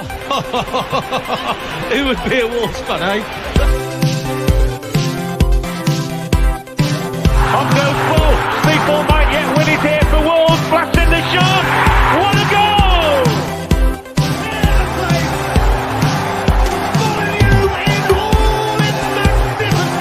Who would be a Wolves fan, eh? On goes Bull. People might yet win it here for Wolves. Blasting the shot. What a goal! Molineux in all its magnificence.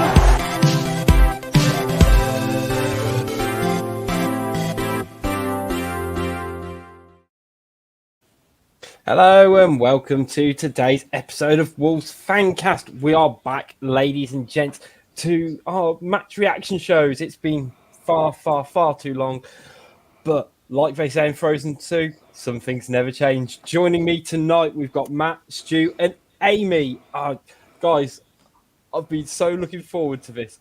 Hello and welcome to today's episode of Wolves Fancast. We are back, ladies and gents, to our match reaction shows. It's been far too long, but like they say in Frozen 2, some things never change. Joining me tonight, we've got Matt, Stu, and Amy. Guys, I've been so looking forward to this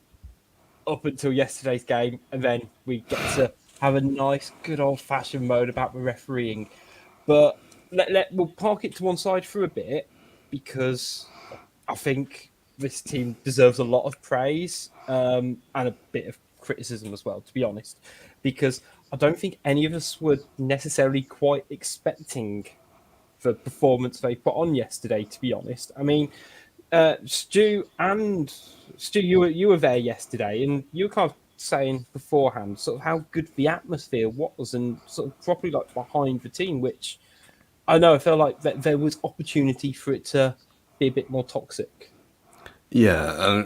up until yesterday's game, and then we get to have a nice, good old-fashioned moan about the refereeing. But we'll park it to one side for a bit, because I think this team deserves a lot of praise and a bit of criticism as well, to be honest, because I don't think any of us were necessarily quite expecting the performance they put on yesterday, to be honest. I mean, Stu, you were there yesterday, and you were kind of saying beforehand sort of how good the atmosphere was, and sort of properly like behind the team, which I know I felt like that there was opportunity for it to be a bit more toxic. Yeah,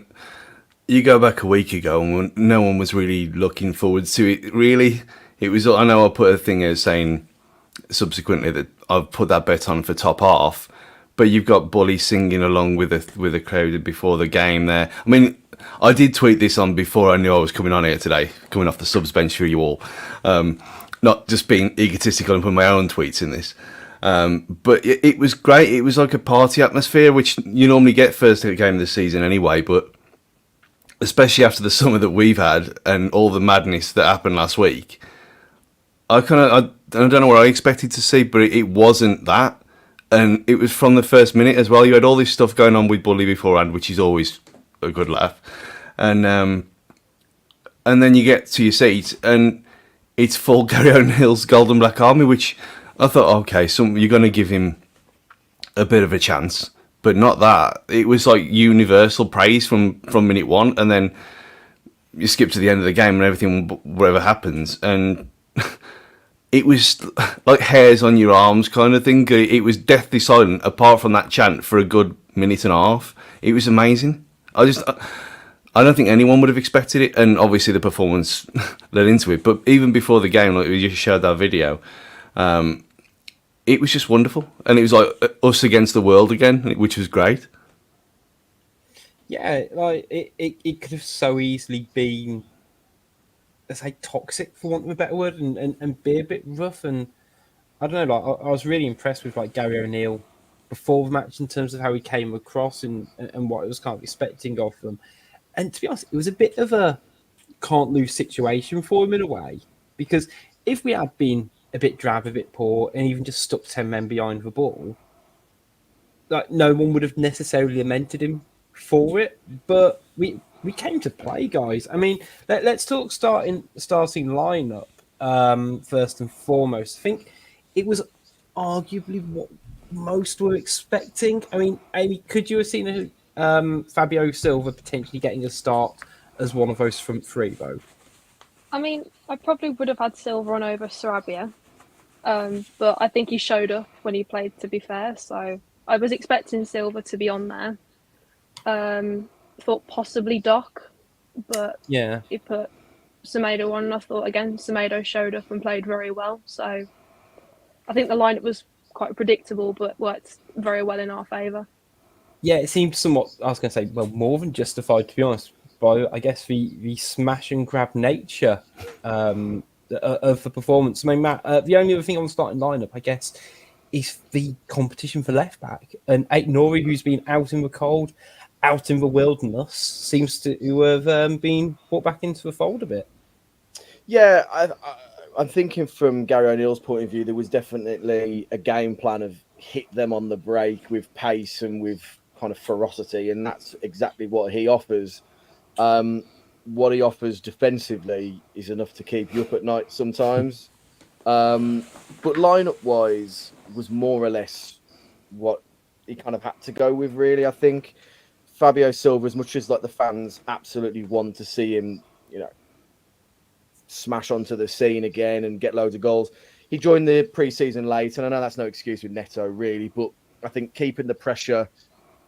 you go back a week ago and no one was really looking forward to it. Really, it was. I know I put a thing as saying subsequently that I've put that bet on for top half, but you've got Bully singing along with the crowd before the game there. I mean, I did tweet this on before I knew I was coming on here today, coming off the subs bench for you all, not just being egotistical and putting my own tweets in this. But it was great. It was like a party atmosphere, which you normally get first game of the season anyway, but especially after the summer that we've had and all the madness that happened last week, I don't know what I expected to see, but it wasn't that. And it was from the first minute as well. You had all this stuff going on with Bully beforehand, which is always a good laugh. And then you get to your seat and it's full Gary O'Neill's Golden Black Army, which I thought, okay, you're going to give him a bit of a chance, but not that. It was like universal praise from minute one, and then you skip to the end of the game and everything, whatever happens, and it was like hairs on your arms kind of thing. It was deathly silent, apart from that chant, for a good minute and a half. It was amazing. I don't think anyone would have expected it, and obviously the performance led into it. But even before the game, like we just showed that video, it was just wonderful, and it was like us against the world again, which was great. Yeah, like it could have so easily been, let's say, toxic, for want of a better word, and be a bit rough. And I don't know, like I was really impressed with like Gary O'Neill before the match in terms of how he came across and what I was kind of expecting of them. And to be honest, it was a bit of a can't lose situation for him in a way, because if we had been a bit drab, a bit poor, and even just stuck 10 men behind the ball, like no one would have necessarily lamented him for it. But we came to play, guys. I mean, let's talk starting lineup first and foremost. I think it was arguably what most were expecting. I mean, Amy, could you have seen Fabio Silva potentially getting a start as one of those front three, though? I mean, I probably would have had Silva on over Sarabia, but I think he showed up when he played, to be fair. So I was expecting Silva to be on there. Thought possibly Doc, but yeah, he put Semedo on, and I thought, again, Semedo showed up and played very well. So I think the lineup was quite predictable, but worked very well in our favour. Yeah, it seemed somewhat, I was going to say, well, more than justified, to be honest, by, I guess, the smash and grab nature of the performance. I mean, Matt, the only other thing on the starting lineup, I guess, is the competition for left back. And Aït-Nouri, who's been out in the cold, out in the wilderness, seems to have been brought back into the fold a bit. Yeah, I'm thinking from Gary O'Neill's point of view, there was definitely a game plan of hit them on the break with pace and with kind of ferocity, and that's exactly what he offers. What he offers defensively is enough to keep you up at night sometimes. But lineup-wise, was more or less what he kind of had to go with. Really, I think Fabio Silva, as much as like the fans absolutely want to see him, smash onto the scene again and get loads of goals, he joined the pre-season late, and I know that's no excuse with Neto, really, but I think keeping the pressure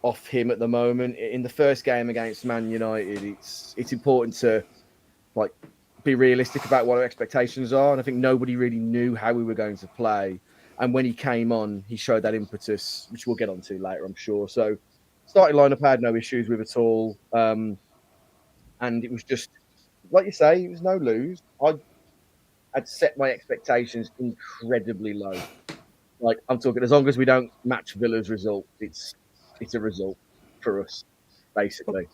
off him at the moment in the first game against Man United, it's important to be realistic about what our expectations are, and I think nobody really knew how we were going to play. And when he came on, he showed that impetus, which we'll get onto later, I'm sure. So, starting lineup I had no issues with at all, and it was just like you say, it was no lose. I'd set my expectations incredibly low. Like, I'm talking, as long as we don't match Villa's result, it's a result for us, basically.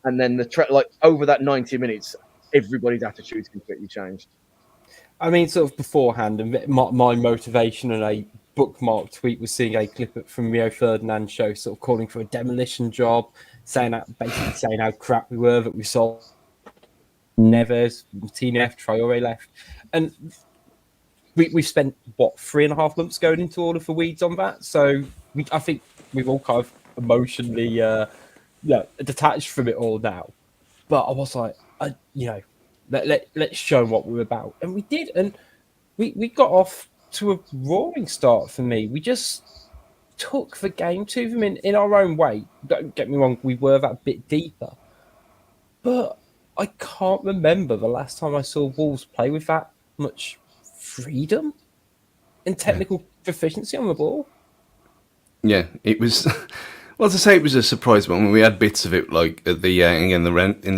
And then over that 90 minutes, everybody's attitudes completely changed. I mean, sort of beforehand, and my motivation and a bookmark tweet was seeing a clip from Rio Ferdinand show, sort of calling for a demolition job, basically saying how crap we were, that we saw Neves, Martinez, Traore left, and we've spent 3.5 months going into all of the weeds on that. So I think we've all kind of emotionally detached from it all now. But I was like, let's show what we're about, and we did, and we got off to a roaring start. For me, we just took the game to them in our own way. Don't get me wrong, we were that bit deeper, but I can't remember the last time I saw Wolves play with that much freedom and technical proficiency on the ball. Yeah, it was. Well, to say it was a surprise one. We had bits of it, like at the in the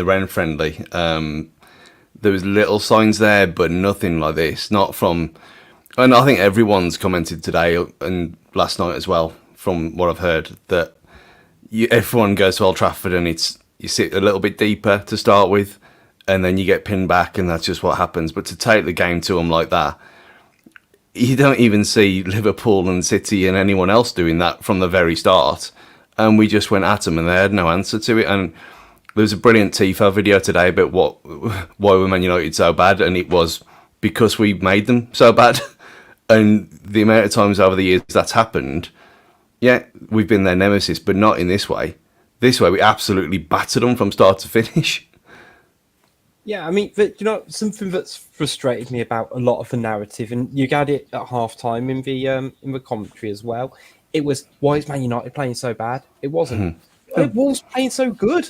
Rennes friendly. There was little signs there, but nothing like this. Not from, and I think everyone's commented today and last night as well. From what I've heard, that everyone goes to Old Trafford and you sit a little bit deeper to start with, and then you get pinned back, and that's just what happens. But to take the game to them like that, you don't even see Liverpool and City and anyone else doing that from the very start. And we just went at them, and they had no answer to it. And there was a brilliant Tifo video today about why were Man United so bad, and it was because we made them so bad. And the amount of times over the years that's happened, yeah, we've been their nemesis, but not in this way. This way, we absolutely battered them from start to finish. Yeah, I mean, something that's frustrated me about a lot of the narrative, and you got it at half-time in the commentary as well. It was, why is Man United playing so bad? It wasn't. Wolves playing so good.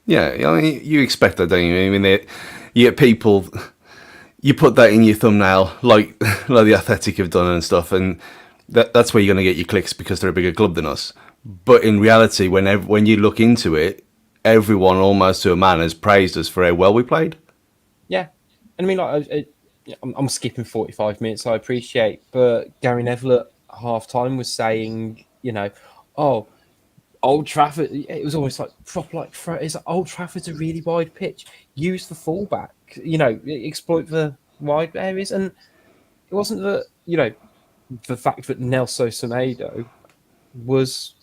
Yeah, I mean, you expect that, don't you? I mean, you get people, you put that in your thumbnail, like the Athletic have done and stuff, and that's where you're going to get your clicks because they're a bigger club than us. But in reality, when you look into it, everyone almost to a man has praised us for how well we played. Yeah, and I mean, I'm skipping 45 minutes, I appreciate, but Gary Neville at half-time was saying, Old Trafford, it was almost like proper, it's like, Old Trafford's a really wide pitch. Use the fullback, exploit the wide areas. And it wasn't that, the fact that Nelson Semedo was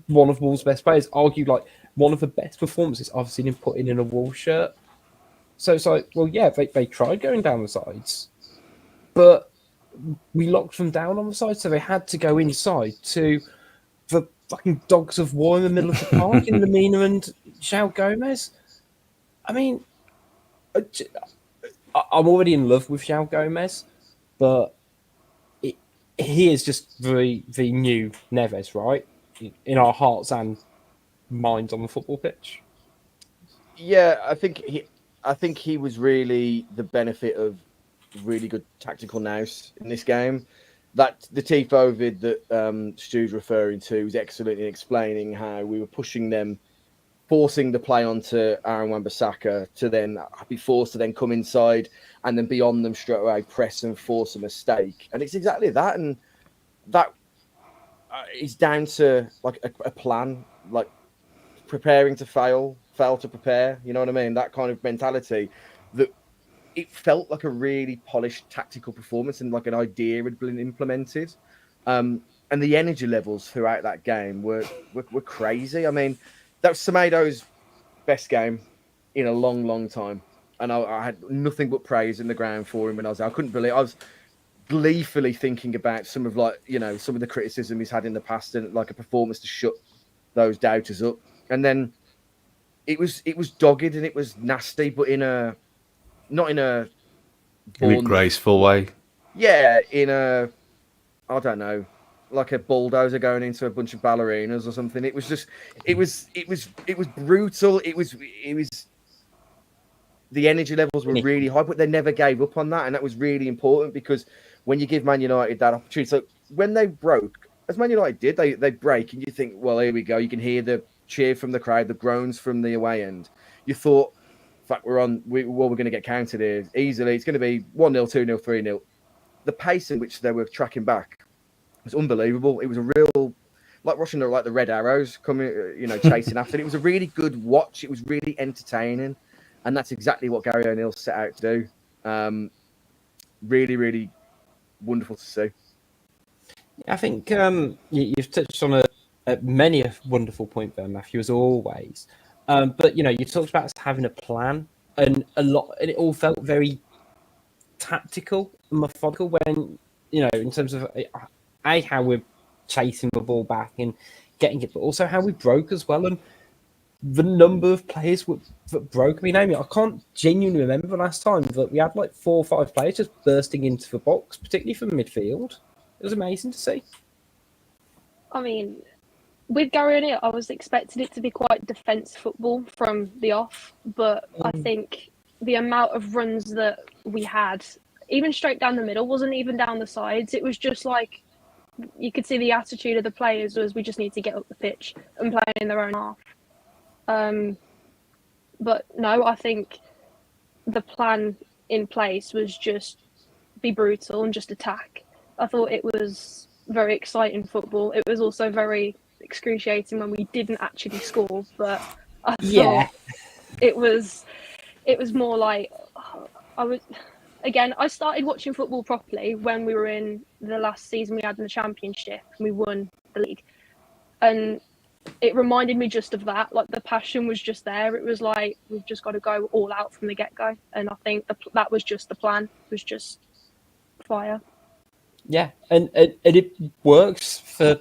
one of Wolves' best players, argued like one of the best performances I've seen him put in a Wolves shirt. So it's like, well, yeah, they tried going down the sides, but we locked them down on the side, so they had to go inside to the fucking dogs of war in the middle of the park in Lamina and João Gomez. I mean, I'm already in love with João Gomez, but he is just the new Neves, right? In our hearts and minds on the football pitch. Yeah, I think he was really the benefit of really good tactical nous in this game. That the Tifo vid that Stu's referring to is excellent in explaining how we were pushing them, forcing the play onto Aaron Wan-Bissaka to then be forced to then come inside and then be on them straight away, press and force a mistake. And it's exactly that. And that is down to like a plan, like preparing to fail to prepare. You know what I mean? That kind of mentality that it felt like a really polished tactical performance and like an idea had been implemented. And the energy levels throughout that game were crazy. I mean, that was Semedo's best game in a long, long time. And I had nothing but praise in the ground for him when I was there. I couldn't believe gleefully thinking about some of some of the criticism he's had in the past and like a performance to shut those doubters up. And then it was dogged and it was nasty, but not in a graceful way. Yeah, in a, I don't know, like a bulldozer going into a bunch of ballerinas or something. It was just, it was brutal. It was the energy levels were really high, but they never gave up on that, and that was really important because when you give Man United that opportunity, so when they broke, as Man United did, they break, and you think, well, here we go. You can hear the cheer from the crowd, the groans from the away end. You thought, fuck, we're going to get counted here easily. It's going to be 1-0, 2-0, 3-0. The pace in which they were tracking back was unbelievable. It was a real, like watching the red arrows coming, chasing after it. It was a really good watch. It was really entertaining. And that's exactly what Gary O'Neill set out to do. Really, really wonderful to see. I think you've touched on many a wonderful point there, Matthew, as always. But, you talked about us having a plan and and it all felt very tactical and methodical when, in terms of how we're chasing the ball back and getting it, but also how we broke as well. And the number of players that broke. I mean, Amy, I can't genuinely remember the last time that we had like 4 or 5 players just bursting into the box, particularly from midfield. It was amazing to see. I mean, with Gary O'Neill, I was expecting it to be quite defence football from the off, but I think the amount of runs that we had, even straight down the middle, wasn't even down the sides. It was just like, you could see the attitude of the players was, we just need to get up the pitch and play in their own half. But no, I think the plan in place was just be brutal and just attack. I thought it was very exciting football. It was also very excruciating when we didn't actually score, but I thought it was more like I started watching football properly when we were in the last season we had in the Championship and we won the league, and it reminded me just of that. Like, the passion was just there. It was like, we've just got to go all out from the get-go. And I think that was just the plan. It was just fire. Yeah, and it works for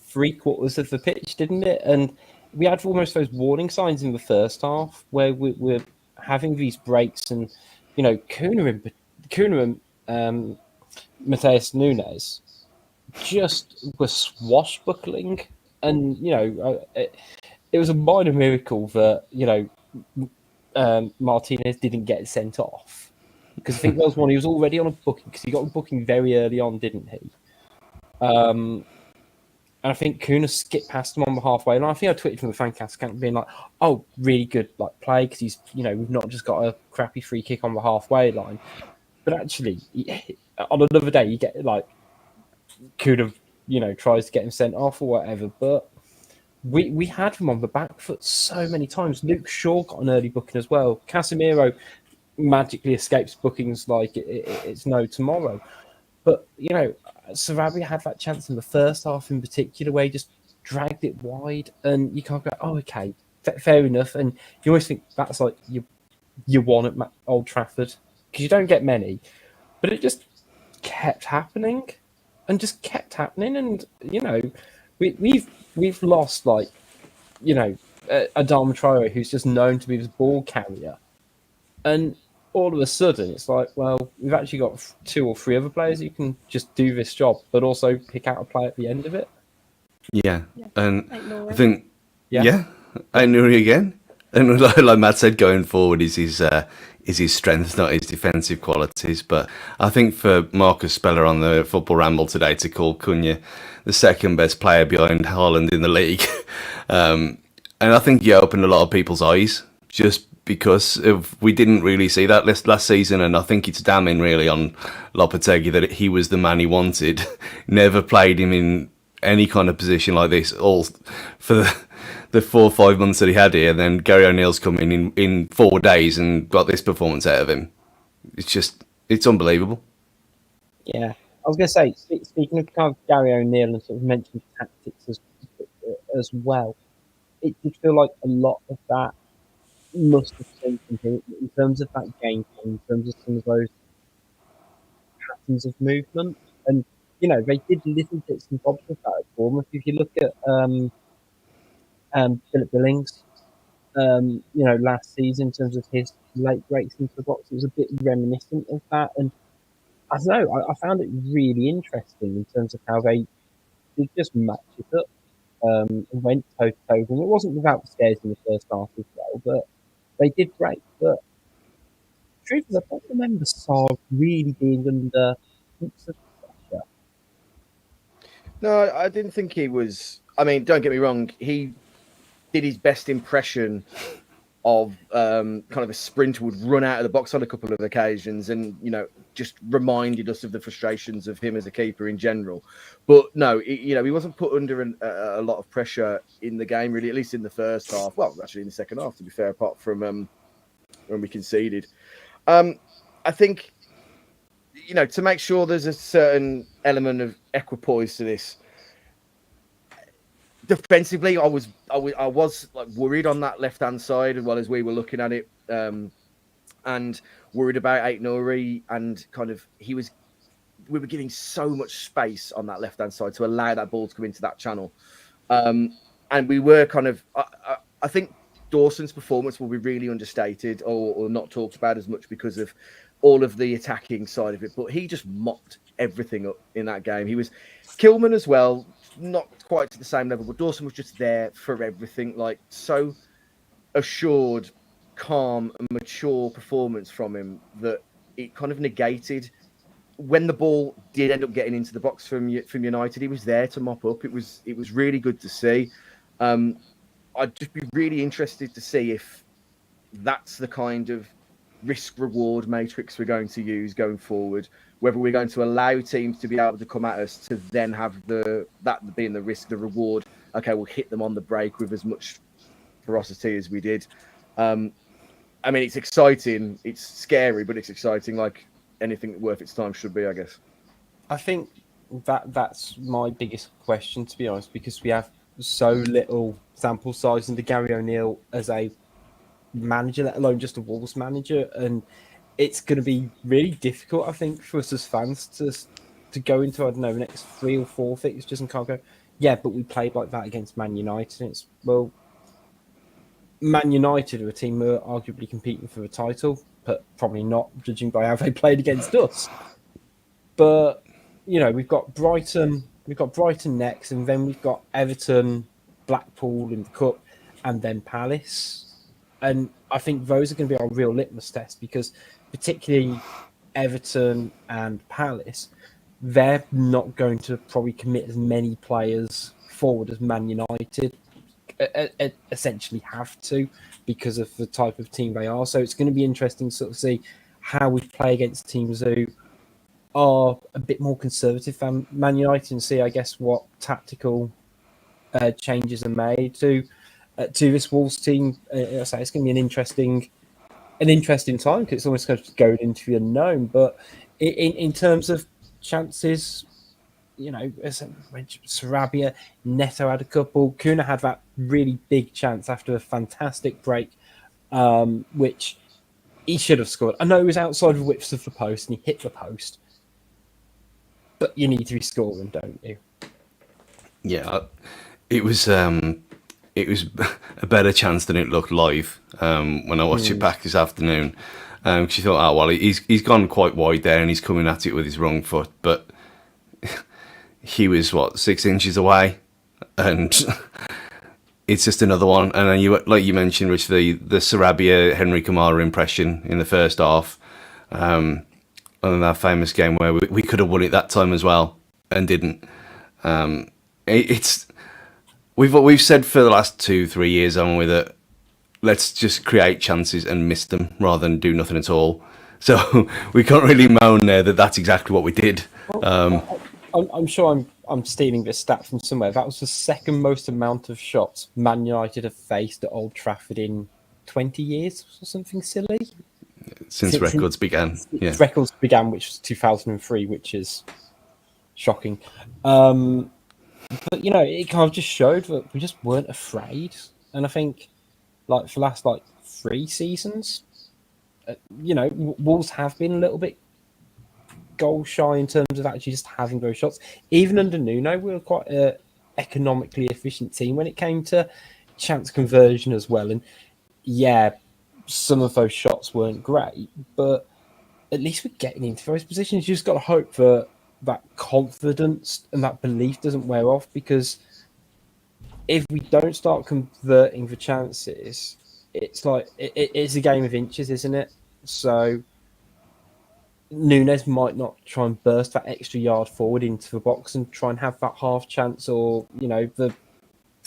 3/4 of the pitch, didn't it? And we had almost those warning signs in the first half where we're having these breaks, and Kuna and Mateus Nunes just were swashbuckling. And, it was a minor miracle that, Martinez didn't get sent off. Because I think that was one, he was already on a booking, because he got a booking very early on, didn't he? And I think Kuna skipped past him on the halfway line. I think I tweeted from the Fancast account being like, oh, really good play, because he's, we've not just got a crappy free kick on the halfway line. But actually, on another day, you get, Kuna tries to get him sent off or whatever, but we had him on the back foot so many times. Luke Shaw got an early booking as well. Casemiro magically escapes bookings like it's no tomorrow. But, Sarabia had that chance in the first half in particular where he just dragged it wide, and you can't go, oh, okay, fair enough. And you always think that's like you won at Old Trafford, because you don't get many. But it just kept happening. And just kept happening, and we've lost Adama Traore, who's just known to be this ball carrier, and all of a sudden it's like, well, we've actually got 2 or 3 other players who can just do this job, but also pick out a play at the end of it. Yeah. And I think Nuri again, and like Matt said, going forward is his strength, not his defensive qualities. But I think for Marcus Speller on the Football Ramble today to call Cunha the second best player behind Haaland in the league, and I think he opened a lot of people's eyes just because we didn't really see that last season, and I think it's damning really on Lopetegui that he was the man he wanted, never played him in any kind of position like this all for the 4 or 5 months that he had here, and then Gary O'Neill's come in 4 days and got this performance out of him. It's unbelievable. Yeah, I was going to say, speaking of kind of Gary O'Neill and sort of mentioned tactics as well, it did feel like a lot of that must have changed from him in terms of that game plan, in terms of some of those patterns of movement. And, you know, they did little bits and bobs of that at Bournemouth. If you look at Philip Billings, you know, last season in terms of his late breaks into the box, it was a bit reminiscent of that. And I don't know, I found it really interesting in terms of how they did just match it up and went toe-to-toe. And it wasn't without the scares in the first half as well, but they did great. But the truth is, I don't remember Sarr really being under heaps of pressure. No, I didn't think he was. I mean, don't get me wrong. He did his best impression of kind of a sprinter would run out of the box on a couple of occasions, and you know, just reminded us of the frustrations of him as a keeper in general. But no, you know, he wasn't put under a lot of pressure in the game, really, at least in the first half. Well, actually, in the second half, to be fair, apart from when we conceded. I think, you know, to make sure there's a certain element of equipoise to this. Defensively, I was like worried on that left hand side as well as we were looking at it, and worried about Ait-Nouri, and kind of we were giving so much space on that left hand side to allow that ball to come into that channel, and we were kind of. I think Dawson's performance will be really understated or not talked about as much because of all of the attacking side of it, but he just mopped everything up in that game. He was Kilman as well. Not quite to the same level, but Dawson was just there for everything. Like, so assured, calm, and mature performance from him that it kind of negated when the ball did end up getting into the box from United. He was there to mop up. It was really good to see. I'd just be really interested to see if that's the kind of risk-reward matrix we're going to use going forward, whether we're going to allow teams to be able to come at us to then have that being the risk, the reward. Okay, we'll hit them on the break with as much ferocity as we did. I mean, it's exciting. It's scary, but it's exciting, like anything worth its time should be, I guess. I think that's my biggest question, to be honest, because we have so little sample size into Gary O'Neill as a manager, let alone just a Wolves manager, and it's going to be really difficult, I think, for us as fans to go into, I don't know, the next 3 or 4 fixtures and can't go, yeah, but we played like that against Man United. And it's, well, Man United are a team who are arguably competing for a title, but probably not, judging by how they played against us. But, you know, we've got Brighton next, and then we've got Everton, Blackpool in the Cup, and then Palace. And I think those are going to be our real litmus test, because particularly Everton and Palace, they're not going to probably commit as many players forward as Man United essentially have to, because of the type of team they are. So it's going to be interesting to sort of see how we play against teams who are a bit more conservative than Man United, and see, I guess, what tactical changes are made to this Wolves team. It's going to be an interesting time, because it's almost kind of going into the unknown. But in terms of chances, you know, as I mentioned, Sarabia, Neto had a couple. Kuna had that really big chance after a fantastic break, which he should have scored. I know he was outside the width of the post and he hit the post, but you need to be scoring, don't you? Yeah, it was a better chance than it looked live when I watched it back this afternoon. Because you thought, oh well, he's gone quite wide there and he's coming at it with his wrong foot, but he was 6 inches away, and it's just another one. And then you, like you mentioned, Rich, the Sarabia Henry Kamara impression in the first half, and that famous game where we could have won it that time as well and didn't. We've said for the last 2-3 years, haven't we, that let's just create chances and miss them rather than do nothing at all. So we can't really moan there that that's exactly what we did. I'm sure I'm stealing this stat from somewhere. That was the second most amount of shots Man United have faced at Old Trafford in 20 years or something silly. Since records began. Yeah. Records began, which was 2003, which is shocking. But, you know, it kind of just showed that we just weren't afraid. And I think, like, for the last, 3 seasons, you know, Wolves have been a little bit goal shy in terms of actually just having those shots. Even under Nuno, we were quite an economically efficient team when it came to chance conversion as well. And yeah, some of those shots weren't great, but at least we're getting into those positions. You just got to hope that that confidence and that belief doesn't wear off, because if we don't start converting the chances, it's like it's a game of inches, isn't it? So Nunes might not try and burst that extra yard forward into the box and try and have that half chance, or the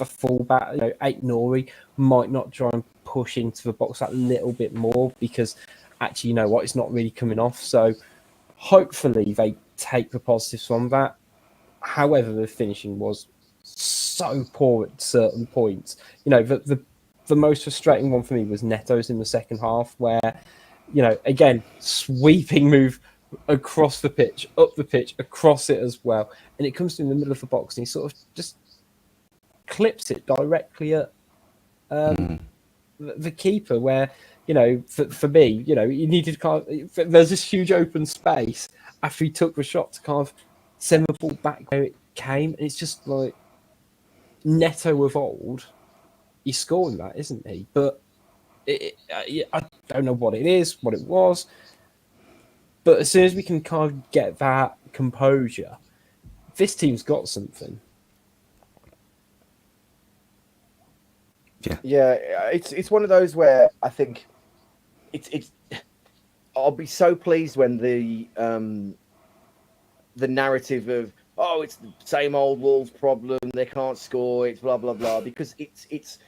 fullback, Ait Nori might not try and push into the box that little bit more, because actually, it's not really coming off. So hopefully they take the positives from that. However, the finishing was so poor at certain points. The most frustrating one for me was Neto's in the second half, where again, sweeping move across the pitch, up the pitch, across it as well, and it comes to in the middle of the box, and he sort of just clips it directly at the keeper, where for me, you needed there's this huge open space after he took the shot to kind of send the ball back where it came, and it's just like Neto of old. He's scoring that, isn't he? But I don't know what it is, what it was, but as soon as we can kind of get that composure, this team's got something. Yeah, it's one of those where I think it's. I'll be so pleased when the narrative of it's the same old Wolves problem, they can't score, it's blah blah blah, because it's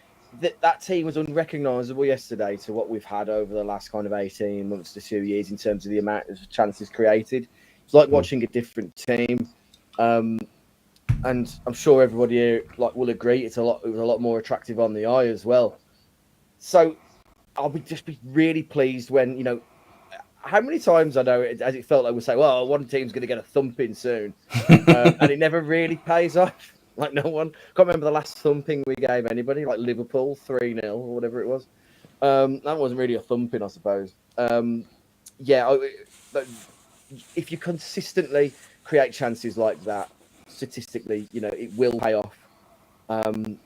that team was unrecognisable yesterday to what we've had over the last kind of 18 months to 2 years in terms of the amount of chances created. It's like watching a different team. And I'm sure everybody here will agree it was a lot more attractive on the eye as well. So I'll be really pleased when how many times I know as it felt like we say, well, one team's going to get a thumping soon, and it never really pays off. Like no one can't remember the last thumping we gave anybody, like Liverpool 3-0 or whatever it was. That wasn't really a thumping, I suppose. If you consistently create chances like that, statistically, it will pay off, and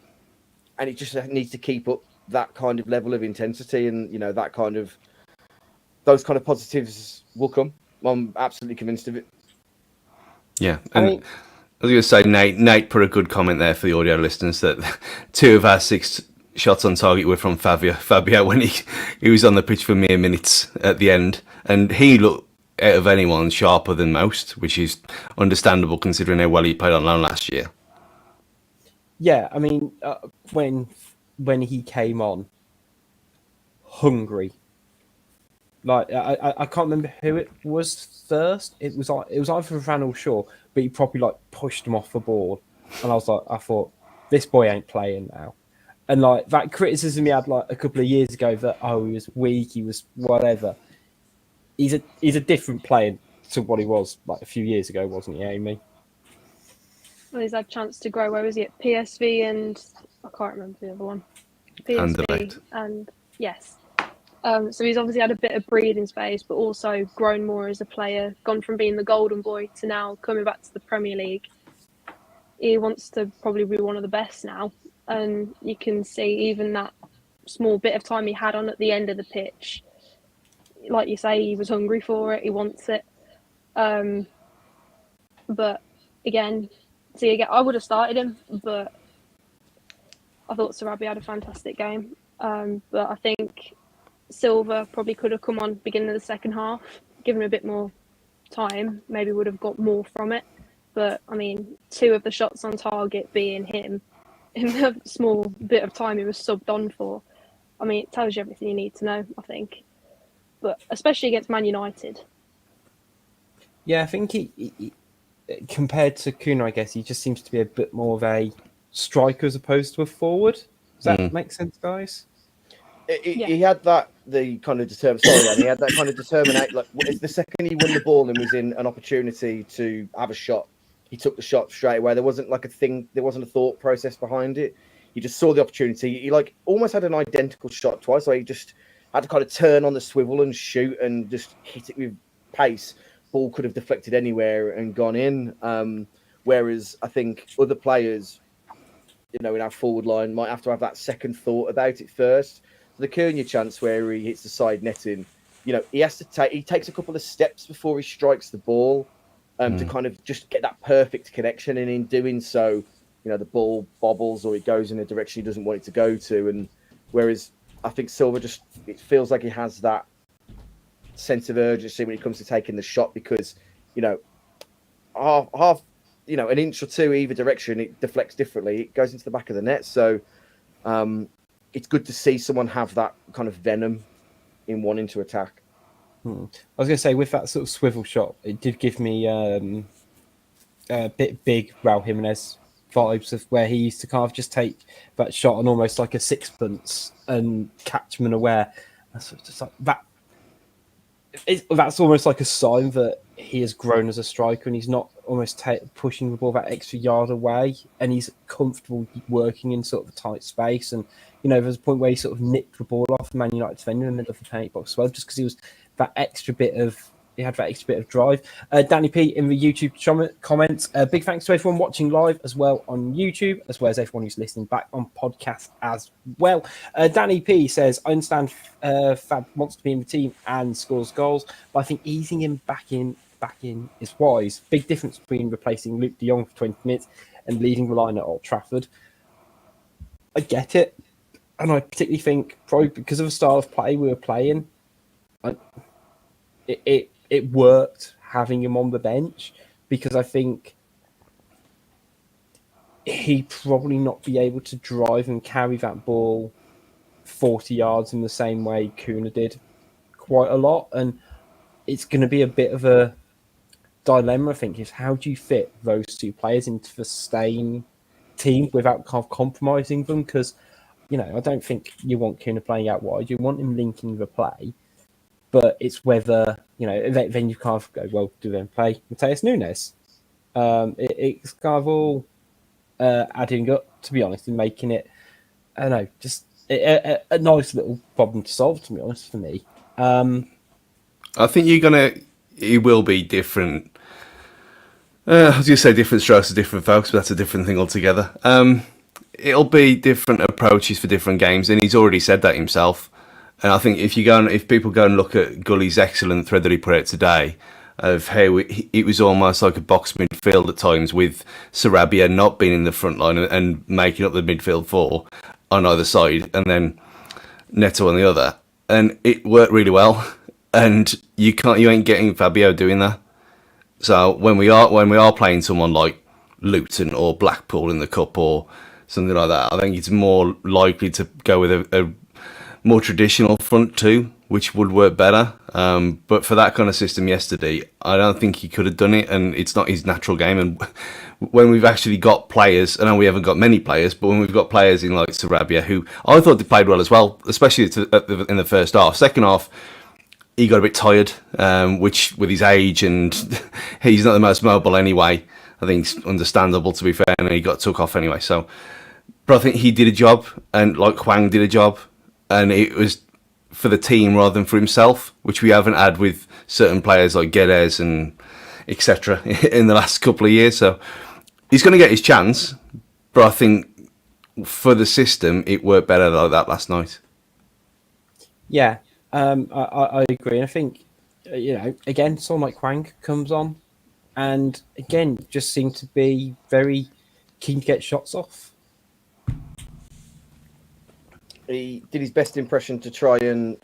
it just needs to keep up that kind of level of intensity, and that kind of those kind of positives will come. I'm absolutely convinced of it. Yeah, and I was going to say, Nate put a good comment there for the audio listeners that 2 of our 6 shots on target were from Fabio when he was on the pitch for mere minutes at the end, and he looked, out of anyone, sharper than most, which is understandable considering how well he played on loan last year. Yeah, I mean, when he came on, hungry. Like I can't remember who it was first. It was either Van or Shaw, but he probably pushed him off the ball, and I thought this boy ain't playing now. And that criticism he had a couple of years ago that he was weak, he was whatever. He's a different player to what he was a few years ago, wasn't he, Amy? Well, he's had a chance to grow. Where was he at PSV and I can't remember the other one. PSV and yes. So he's obviously had a bit of breathing space, but also grown more as a player, gone from being the golden boy to now coming back to the Premier League. He wants to probably be one of the best now. And you can see even that small bit of time he had on at the end of the pitch. Like you say, he was hungry for it. He wants it. But again, I would have started him, but I thought Sarabia had a fantastic game. But I think Silva probably could have come on beginning of the second half, given him a bit more time, maybe would have got more from it. But I mean, 2 of the shots on target being him in the small bit of time he was subbed on for. I mean, it tells you everything you need to know, I think. But especially against Man United. Yeah, I think he compared to Kuna, I guess he just seems to be a bit more of a striker as opposed to a forward. Does that make sense, guys? He had the kind of determination. He had that kind of determination. The second he won the ball and was in an opportunity to have a shot, he took the shot straight away. There wasn't there wasn't a thought process behind it. He just saw the opportunity. He almost had an identical shot twice. So he just had to kind of turn on the swivel and shoot and just hit it with pace. ball could have deflected anywhere and gone in. Whereas I think other players, in our forward line, might have to have that second thought about it first. So the Cunha chance where he hits the side netting, he takes a couple of steps before he strikes the ball to kind of just get that perfect connection. And in doing so, the ball bobbles or it goes in a direction he doesn't want it to go to. And whereas I think Silva it feels like he has that sense of urgency when it comes to taking the shot because, half an inch or two either direction, it deflects differently. It goes into the back of the net. So it's good to see someone have that kind of venom in wanting to attack. I was going to say, with that sort of swivel shot, it did give me a bit big Raul Jimenez vibes of where he used to kind of just take that shot on almost like a sixpence and catch him unaware. That's just like that. That's almost like a sign that he has grown as a striker and he's not almost pushing the ball that extra yard away and he's comfortable working in sort of a tight space. And, there's a point where he sort of nicked the ball off the Man United defender in the middle of the penalty box as well, just because he had that extra bit of drive. Danny P in the YouTube comments, big thanks to everyone watching live as well on YouTube, as well as everyone who's listening back on podcast as well. Danny P says, I understand Fab wants to be in the team and scores goals, but I think easing him back in is wise. Big difference between replacing Luke de Jong for 20 minutes and leading the line at Old Trafford. I get it. And I particularly think, probably because of the style of play we were playing, it worked having him on the bench, because I think he'd probably not be able to drive and carry that ball 40 yards in the same way Cunha did quite a lot. And it's going to be a bit of a dilemma, I think, is how do you fit those two players into the same team without kind of compromising them? Because, I don't think you want Cunha playing out wide. You want him linking the play. But it's whether, then you kind of go, well, do they play Mateus Nunes? It's kind of all adding up, to be honest, and making it, I don't know, just a nice little problem to solve, to be honest, for me. I think it will be different. I was going to say different strokes for different folks, but that's a different thing altogether. It'll be different approaches for different games, and he's already said that himself. And I think if people go and look at Gully's excellent thread that he put out today, of how it was almost like a box midfield at times, with Sarabia not being in the front line and making up the midfield four on either side, and then Neto on the other, and it worked really well. And you ain't getting Fabio doing that. So when we are playing someone like Luton or Blackpool in the cup or something like that, I think it's more likely to go with a more traditional front two, which would work better. But for that kind of system yesterday, I don't think he could have done it, and it's not his natural game. And when we've actually got players, I know we haven't got many players, but when we've got players in like Sarabia, who I thought they played well as well, especially in the first half. Second half, he got a bit tired, which with his age, and he's not the most mobile anyway. I think it's understandable, to be fair, and he got took off anyway. So, but I think he did a job, and like Hwang did a job, and it was for the team rather than for himself, which we haven't had with certain players like Guedes and etc. in the last couple of years. So he's going to get his chance, but I think for the system, it worked better like that last night. Yeah, I agree. And I think, again, someone like Hwang comes on and, again, just seemed to be very keen to get shots off. He did his best impression to try and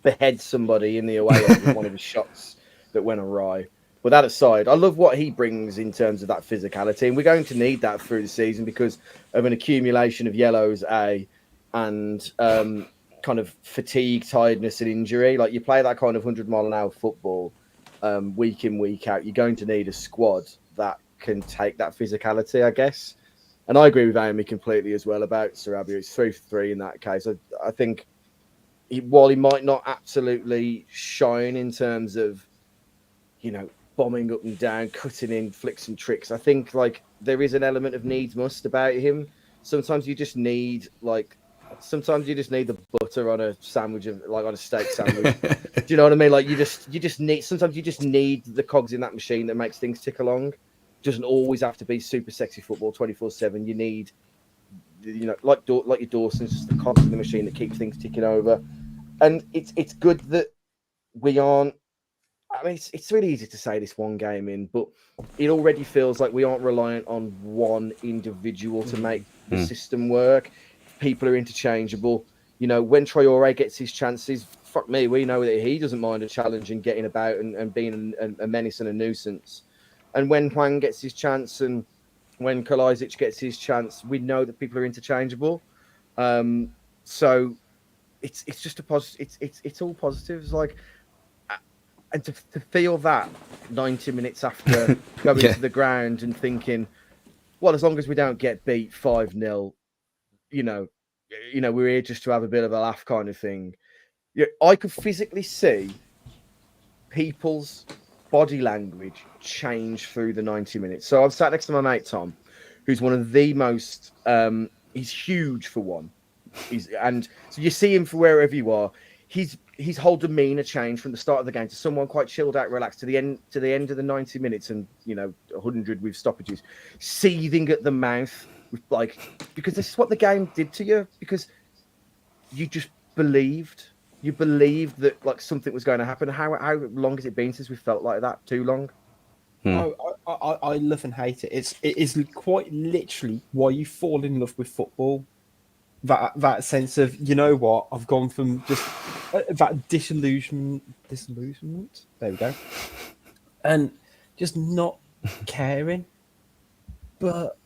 behead somebody in the away end with one of his shots that went awry. But that aside, I love what he brings in terms of that physicality, and we're going to need that through the season because of an accumulation of yellows, and kind of fatigue, tiredness, and injury. Like, you play that kind of 100-mile-an-hour football week in, week out, you're going to need a squad that can take that physicality, I guess. And I agree with Amy completely as well about Sarabia. It's 3-3 in that case. I think while he might not absolutely shine in terms of, bombing up and down, cutting in flicks and tricks, I think like there is an element of needs must about him. Sometimes you just need like a sometimes you just need the butter on a sandwich, like on a steak sandwich. Do you know what I mean? Like you just need. Sometimes you just need the cogs in that machine that makes things tick along. Doesn't always have to be super sexy football 24/7. You need, like your Dawson's, just the cogs in the machine that keep things ticking over. And it's good that we aren't. I mean, it's really easy to say this one game in, but it already feels like we aren't reliant on one individual to make the system work. People are interchangeable. When Traore gets his chances, fuck me, we know that he doesn't mind a challenge and getting about and being a menace and a nuisance. And when Hwang gets his chance and when Kalajdzic gets his chance, we know that people are interchangeable. So it's just a positive. It's all positives. Like. And to feel that 90 minutes after going to the ground and thinking, well, as long as we don't get beat 5-0, we're here just to have a bit of a laugh kind of thing. I could physically see people's body language change through the 90 minutes. So I've sat next to my mate, Tom, who's one of the most, he's huge for one. And so you see him for wherever you are. His whole demeanour changed from the start of the game to someone quite chilled out, relaxed to the end of the 90 minutes and 100 with stoppages, seething at the mouth with because this is what the game did to you, because you just believed that like something was going to happen. How long has it been since we felt like that? Too long. I love and hate it. It is quite literally why you fall in love with football. That sense of, what, I've gone from just that disillusionment. There we go, and just not caring. But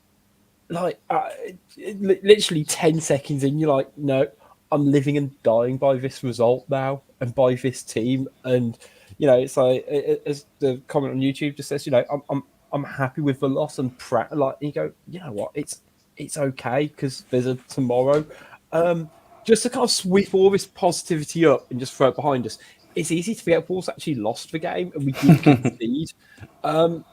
literally 10 seconds in, you're like, no, I'm living and dying by this result now and by this team. And it's like, as the comment on YouTube just says, I'm happy with the loss and proud. Like, you go, you know what, it's okay because there's a tomorrow. Just to kind of sweep all this positivity up and just throw it behind us. It's easy to forget Wolves actually lost the game and we did concede.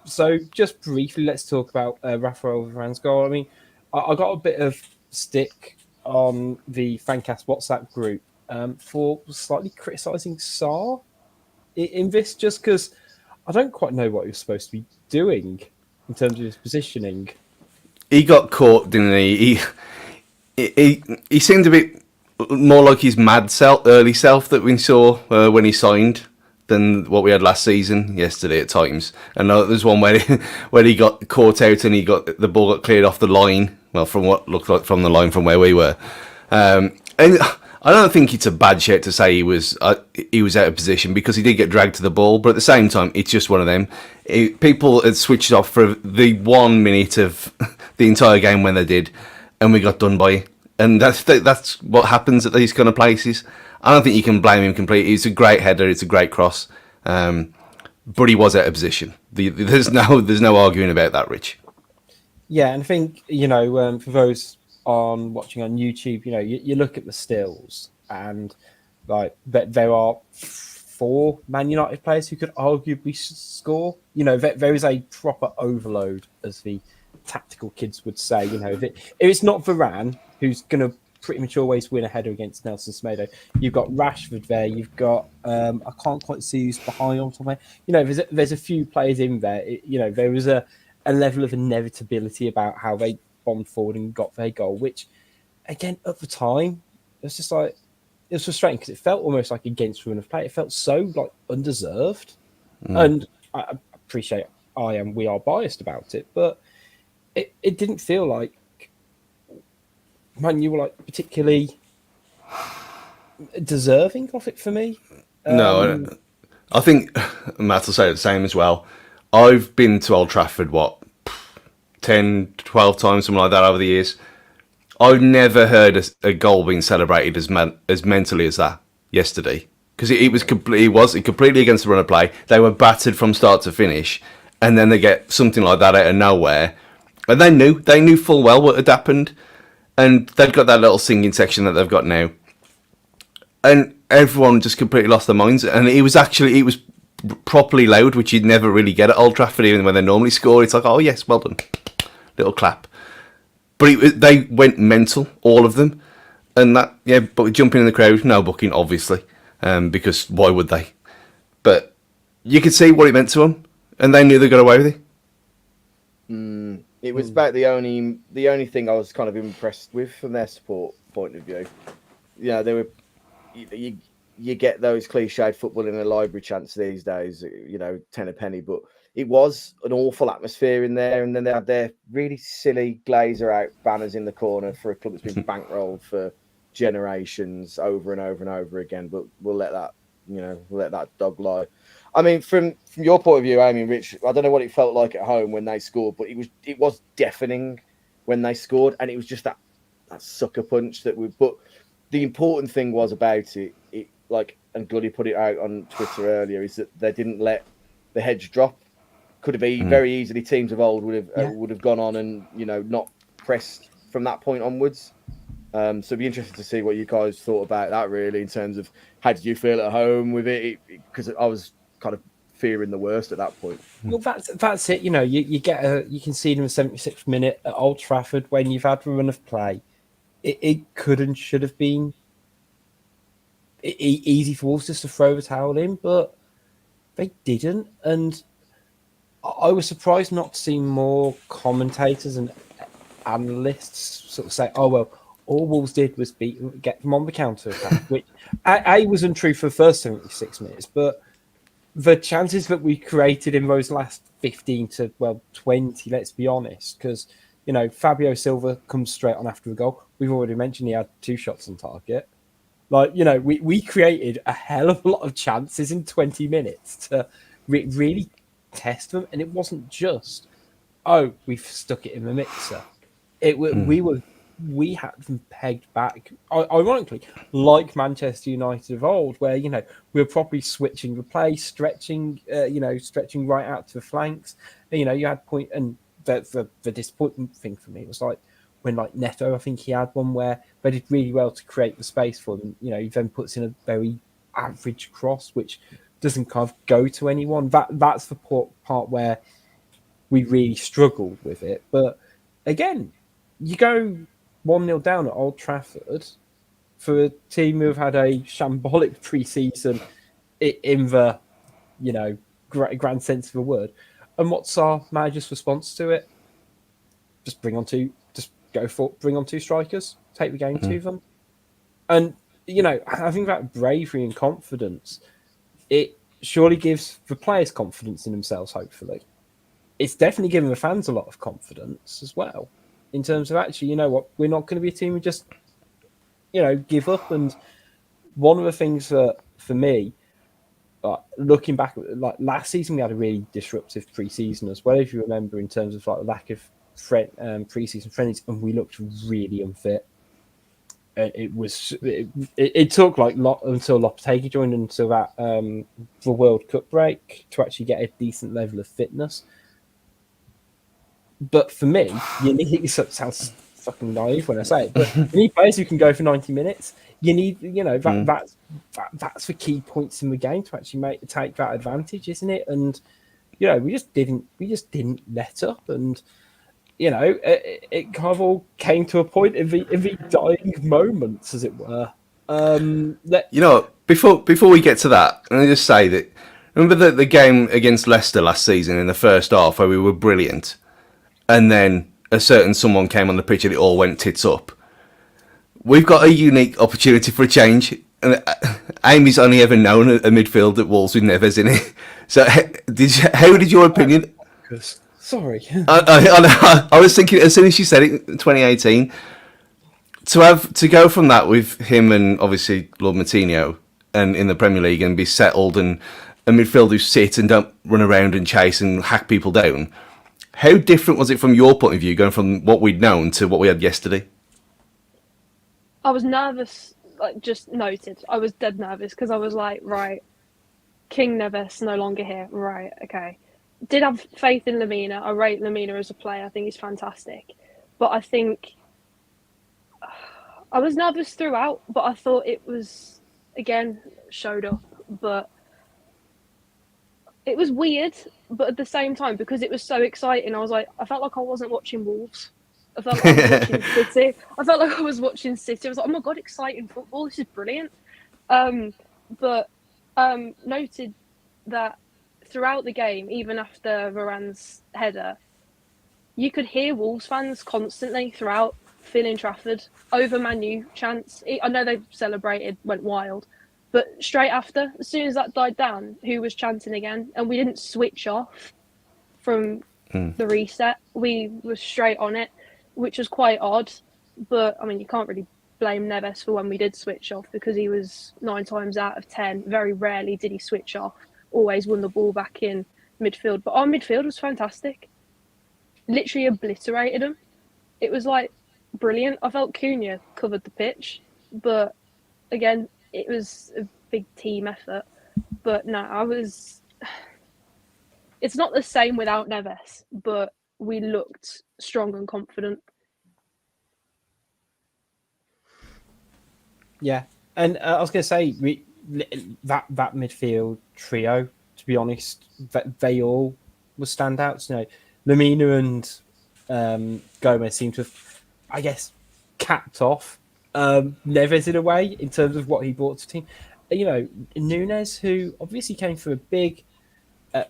So just briefly, let's talk about Rafael Varane's goal. I mean, I got a bit of stick on the Fancast WhatsApp group for slightly criticising Sarr in this, just because I don't quite know what he was supposed to be doing in terms of his positioning. He got caught, didn't he? He seemed a bit more like his early self that we saw when he signed than what we had last season yesterday at times. And there's one where he got caught out and the ball got cleared off the line. Well, from what looked like from the line from where we were. And I don't think it's a bad shout to say he was out of position, because he did get dragged to the ball. But at the same time, it's just one of them. People had switched off for the 1 minute of the entire game when they did, and we got done by it. And that's what happens at these kind of places. I don't think you can blame him completely. It's a great header. It's a great cross. But he was out of position. There's no arguing about that, Rich. Yeah, and I think, for those watching on YouTube, you look at the stills and there are 4 Man United players who could arguably score. There is a proper overload, as the tactical kids would say. If it's not Varane, who's going to pretty much always win a header against Nelson Semedo, you've got Rashford there, you've got I can't quite see who's behind on top of it. There's a few players in there. There was a level of inevitability about how they bombed forward and got their goal, which again at the time it was just like, it was frustrating because it felt almost like against run of play. It felt so undeserved. And I appreciate we are biased about it, but it didn't feel like Man U were particularly deserving of it for me. No, I think Matt will say the same as well. I've been to Old Trafford 10, 12 times, something like that over the years. I've never heard a goal being celebrated as mentally as that yesterday, because it was completely against the run of play. They were battered from start to finish, and then they get something like that out of nowhere, and they knew full well what had happened, and they've got that little singing section that they've got now, and everyone just completely lost their minds. And it was properly loud, which you'd never really get at Old Trafford, even when they normally score. It's like, oh yes, well done, little clap. But they went mental, all of them. And that, yeah, but jumping in the crowd, no booking, obviously, because why would they? But you could see what it meant to them, and they knew they got away with it. It was about the only thing I was kind of impressed with from their support point of view. You know, they were you get those cliched football in a library chants these days, you know, 10 a penny, but it was an awful atmosphere in there. And then they had their really silly Glazer out banners in the corner for a club that's been bankrolled for generations over and over and over again. But we'll let that dog lie. I mean, from your point of view, Amy, Rich, I don't know what it felt like at home when they scored, but it was deafening when they scored, and it was just that sucker punch that we. But the important thing was about it, and Gluddy put it out on Twitter earlier, is that they didn't let the hedge drop. Could have been very easily teams of old would have gone on and not pressed from that point onwards. So it'd be interesting to see what you guys thought about that, really, in terms of how did you feel at home with it? Because I was kind of fearing the worst at that point. Well, that's it. You concede in the 76th minute at Old Trafford when you've had a run of play. It could and should have been easy for Wolves just to throw the towel in, but they didn't. And I was surprised not to see more commentators and analysts sort of say, "Oh well, all Wolves did was get them on the counter attack," which A was untrue for the first 76 minutes, but the chances that we created in those last 15 to 20, let's be honest, because Fabio Silva comes straight on after a goal. We've already mentioned he had 2 shots on target. We created a hell of a lot of chances in 20 minutes to really test them, and it wasn't just, we've stuck it in the mixer. We had them pegged back, ironically, like Manchester United of old, where we were properly switching the play, stretching right out to the flanks. And, you had point, and the disappointing thing for me was when Neto, I think he had one where they did really well to create the space for them. He then puts in a very average cross, which doesn't kind of go to anyone. That's the part where we really struggled with it. But again, you go 1-0 down at Old Trafford for a team who have had a shambolic pre-season in the grand sense of the word. And what's our manager's response to it? Bring on 2 strikers, take the game to them. And I think that bravery and confidence, it surely gives the players confidence in themselves, hopefully. It's definitely given the fans a lot of confidence as well, in terms of actually, we're not going to be a team who just, give up. And one of the things that, for me, looking back, last season, we had a really disruptive pre-season as well, if you remember, in terms of the lack of pre-season friendlies, and we looked really unfit. It took until Lopetegui joined, until that the World Cup break, to actually get a decent level of fitness. But for me, you need, it sounds fucking naive when I say it, but you need players who can go for 90 minutes. You need, that's the key points in the game to actually take that advantage, isn't it? And we just didn't let up, and it kind of all came to a point in the dying moments, as it were. Before we get to that, let me just say that, remember the game against Leicester last season in the first half where we were brilliant, and then a certain someone came on the pitch and it all went tits up? We've got a unique opportunity for a change. And Amy's only ever known a midfield at Wolves with Neves in it. So how did your opinion... Sorry. I was thinking, as soon as she said it in 2018, to go from that with him and obviously Lord Martinho and in the Premier League and be settled, and a midfield who sit and don't run around and chase and hack people down, how different was it from your point of view, going from what we'd known to what we had yesterday? I was nervous, just noted. I was dead nervous because I was like, right, King Neves no longer here. Right, okay. Did have faith in Lamina. I rate Lamina as a player. I think he's fantastic. But I think I was nervous throughout, but I thought it was, again, showed up. But it was weird, but at the same time, because it was so exciting, I felt like I wasn't watching Wolves. I felt like I was watching City. I felt like I was watching City. I was like, oh my god, exciting football! This is brilliant. But noted that throughout the game, even after Varane's header, you could hear Wolves fans constantly throughout filling Trafford over Man U chants. I know they celebrated, went wild, but straight after, as soon as that died down, who was chanting again? And we didn't switch off from the reset. We were straight on it, which was quite odd. But I mean, you can't really blame Neves for when we did switch off, because he was 9 times out of 10. Very rarely did he switch off. Always won the ball back in midfield. But our midfield was fantastic. Literally obliterated them. It was like brilliant. I felt Cunha covered the pitch, but again, it was a big team effort. But no, it's not the same without Neves, but we looked strong and confident. Yeah, and I was going to say that midfield trio. To be honest, they all were standouts. You know, Lamina and Gomez seem to have, I guess, capped off Neves in a way in terms of what he brought to the team. You know, Nunes, who obviously came for a big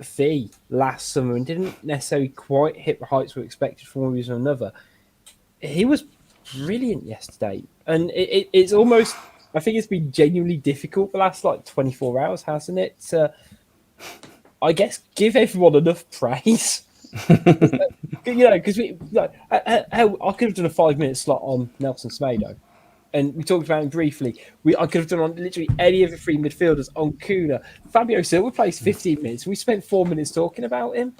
fee last summer and didn't necessarily quite hit the heights we expected from one reason or another. He was brilliant yesterday, and it's almost, I think it's been genuinely difficult the last like 24 hours, hasn't it? To, I guess, give everyone enough praise. You know, because I could have done a 5-minute slot on Nelson Semedo, and we talked about him briefly. I could have done on literally any of the 3 midfielders on Kuna. Fabio Silva plays 15 minutes. We spent 4 minutes talking about him.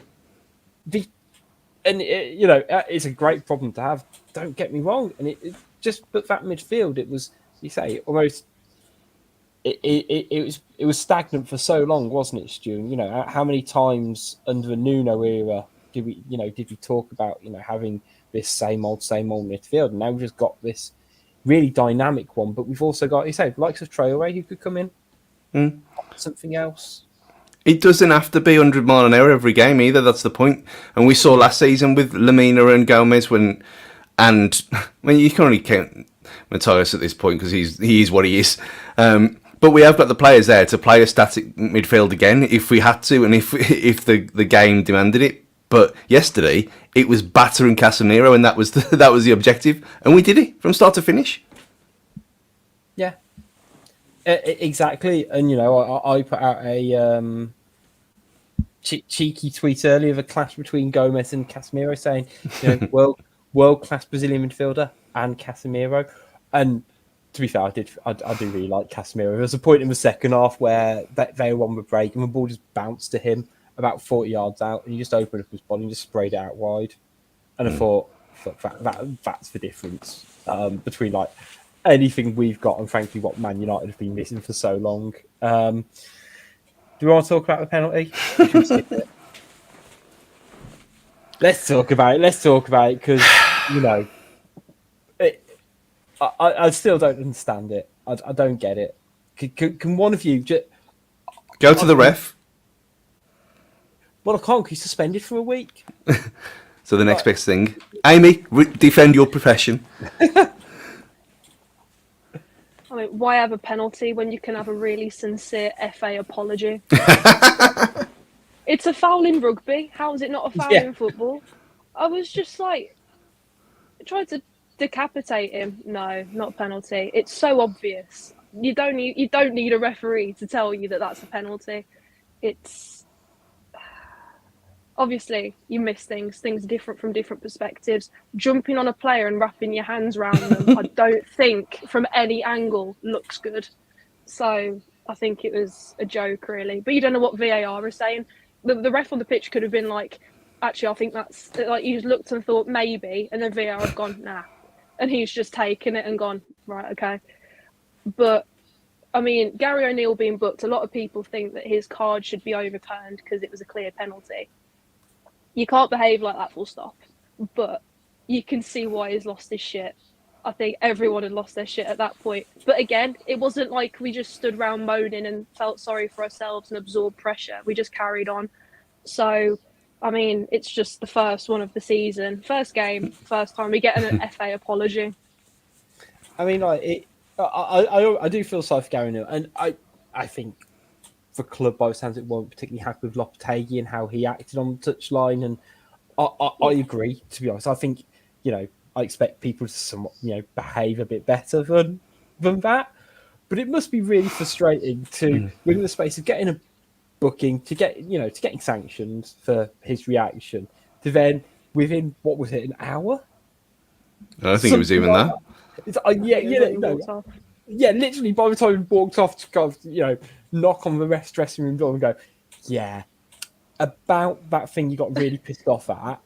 You know, it's a great problem to have. Don't get me wrong. And it just, but that midfield, it was, you say, almost. It was stagnant for so long, wasn't it, Stu? You know, how many times under the Nuno era did we talk about, you know, having this same old midfield, and now we've just got this really dynamic one, but we've also got, you say, likes of Traore who could come in, something else. It doesn't have to be 100 mile an hour every game either. That's the point. And we saw last season with Lamina and Gomez and I mean, you can only count Matthias at this point because he is what he is. But we have got the players there to play a static midfield again if we had to, and if the game demanded it. But yesterday it was battering Casemiro, and that was the objective, and we did it from start to finish. Yeah, exactly. And you know, I put out a cheeky tweet earlier of a clash between Gomez and Casemiro, saying, you know, world class Brazilian midfielder and Casemiro. And to be fair, I do really like Casemiro. There was a point in the second half where they were on the break and the ball just bounced to him about 40 yards out, and he just opened up his body and just sprayed it out wide. And I thought that's the difference between like anything we've got and frankly what Man United have been missing for so long. Do we want to talk about the penalty? Let's talk about it because, you know, I still don't understand it. I don't get it. Can one of you just go to the ref? Well, I can't. He's suspended for a week. So the next best thing, Amy, defend your profession. I mean, why have a penalty when you can have a really sincere FA apology? It's a foul in rugby. How is it not a foul in football? I was just like, I tried to decapitate him. No, not penalty. It's so obvious. You don't need a referee to tell you that that's a penalty. It's obviously you miss things. Things are different from different perspectives. Jumping on a player and wrapping your hands around them, I don't think from any angle looks good. So I think it was a joke, really. But you don't know what VAR is saying. The ref on the pitch could have been like, actually, I think that's like, you just looked and thought maybe, and then VAR have gone nah, and he's just taken it and gone right, okay. But I mean, Gary O'Neill being booked, a lot of people think that his card should be overturned because it was a clear penalty. You can't behave like that, full stop. But you can see why he's lost his shit. I think everyone had lost their shit at that point. But again, it wasn't like we just stood around moaning and felt sorry for ourselves and absorbed pressure. We just carried on. So I mean, it's just the first one of the season, first game, first time we get an FA apology. I mean, like I do feel sorry for Gary Neal, and I think the club by the sounds it weren't particularly happy with Lopetegui and how he acted on the touchline, and I agree. To be honest, I think I expect people to somewhat behave a bit better than that, but it must be really frustrating to within the space of getting a booking to getting sanctioned for his reaction to then within what was it, an hour? I don't think it was even that. It's, literally by the time he walked off to kind of, knock on the rest dressing room door and go, yeah, about that thing you got really pissed off at,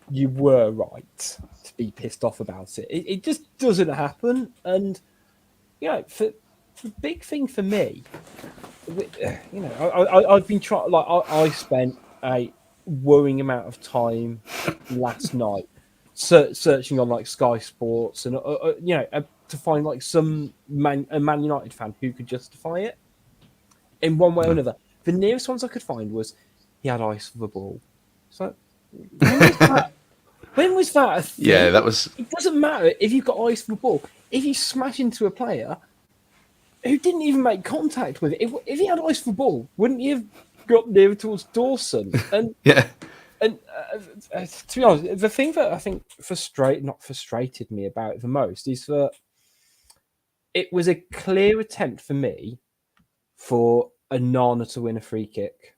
you were right to be pissed off about it. It just doesn't happen. And, for the big thing for me, I've been trying, I spent a worrying amount of time last night searching on like Sky Sports and to find like a Man United fan who could justify it in one way or another. The nearest ones I could find was he had ice for the ball. So when was that a thing? Yeah, that was. It doesn't matter if you've got ice for the ball. If you smash into a player who didn't even make contact with it, if he had ice for the ball, wouldn't he have got nearer towards Dawson? And Yeah. And to be honest, the thing that I think frustrated me about it the most is that it was a clear attempt for me for Nana to win a free kick.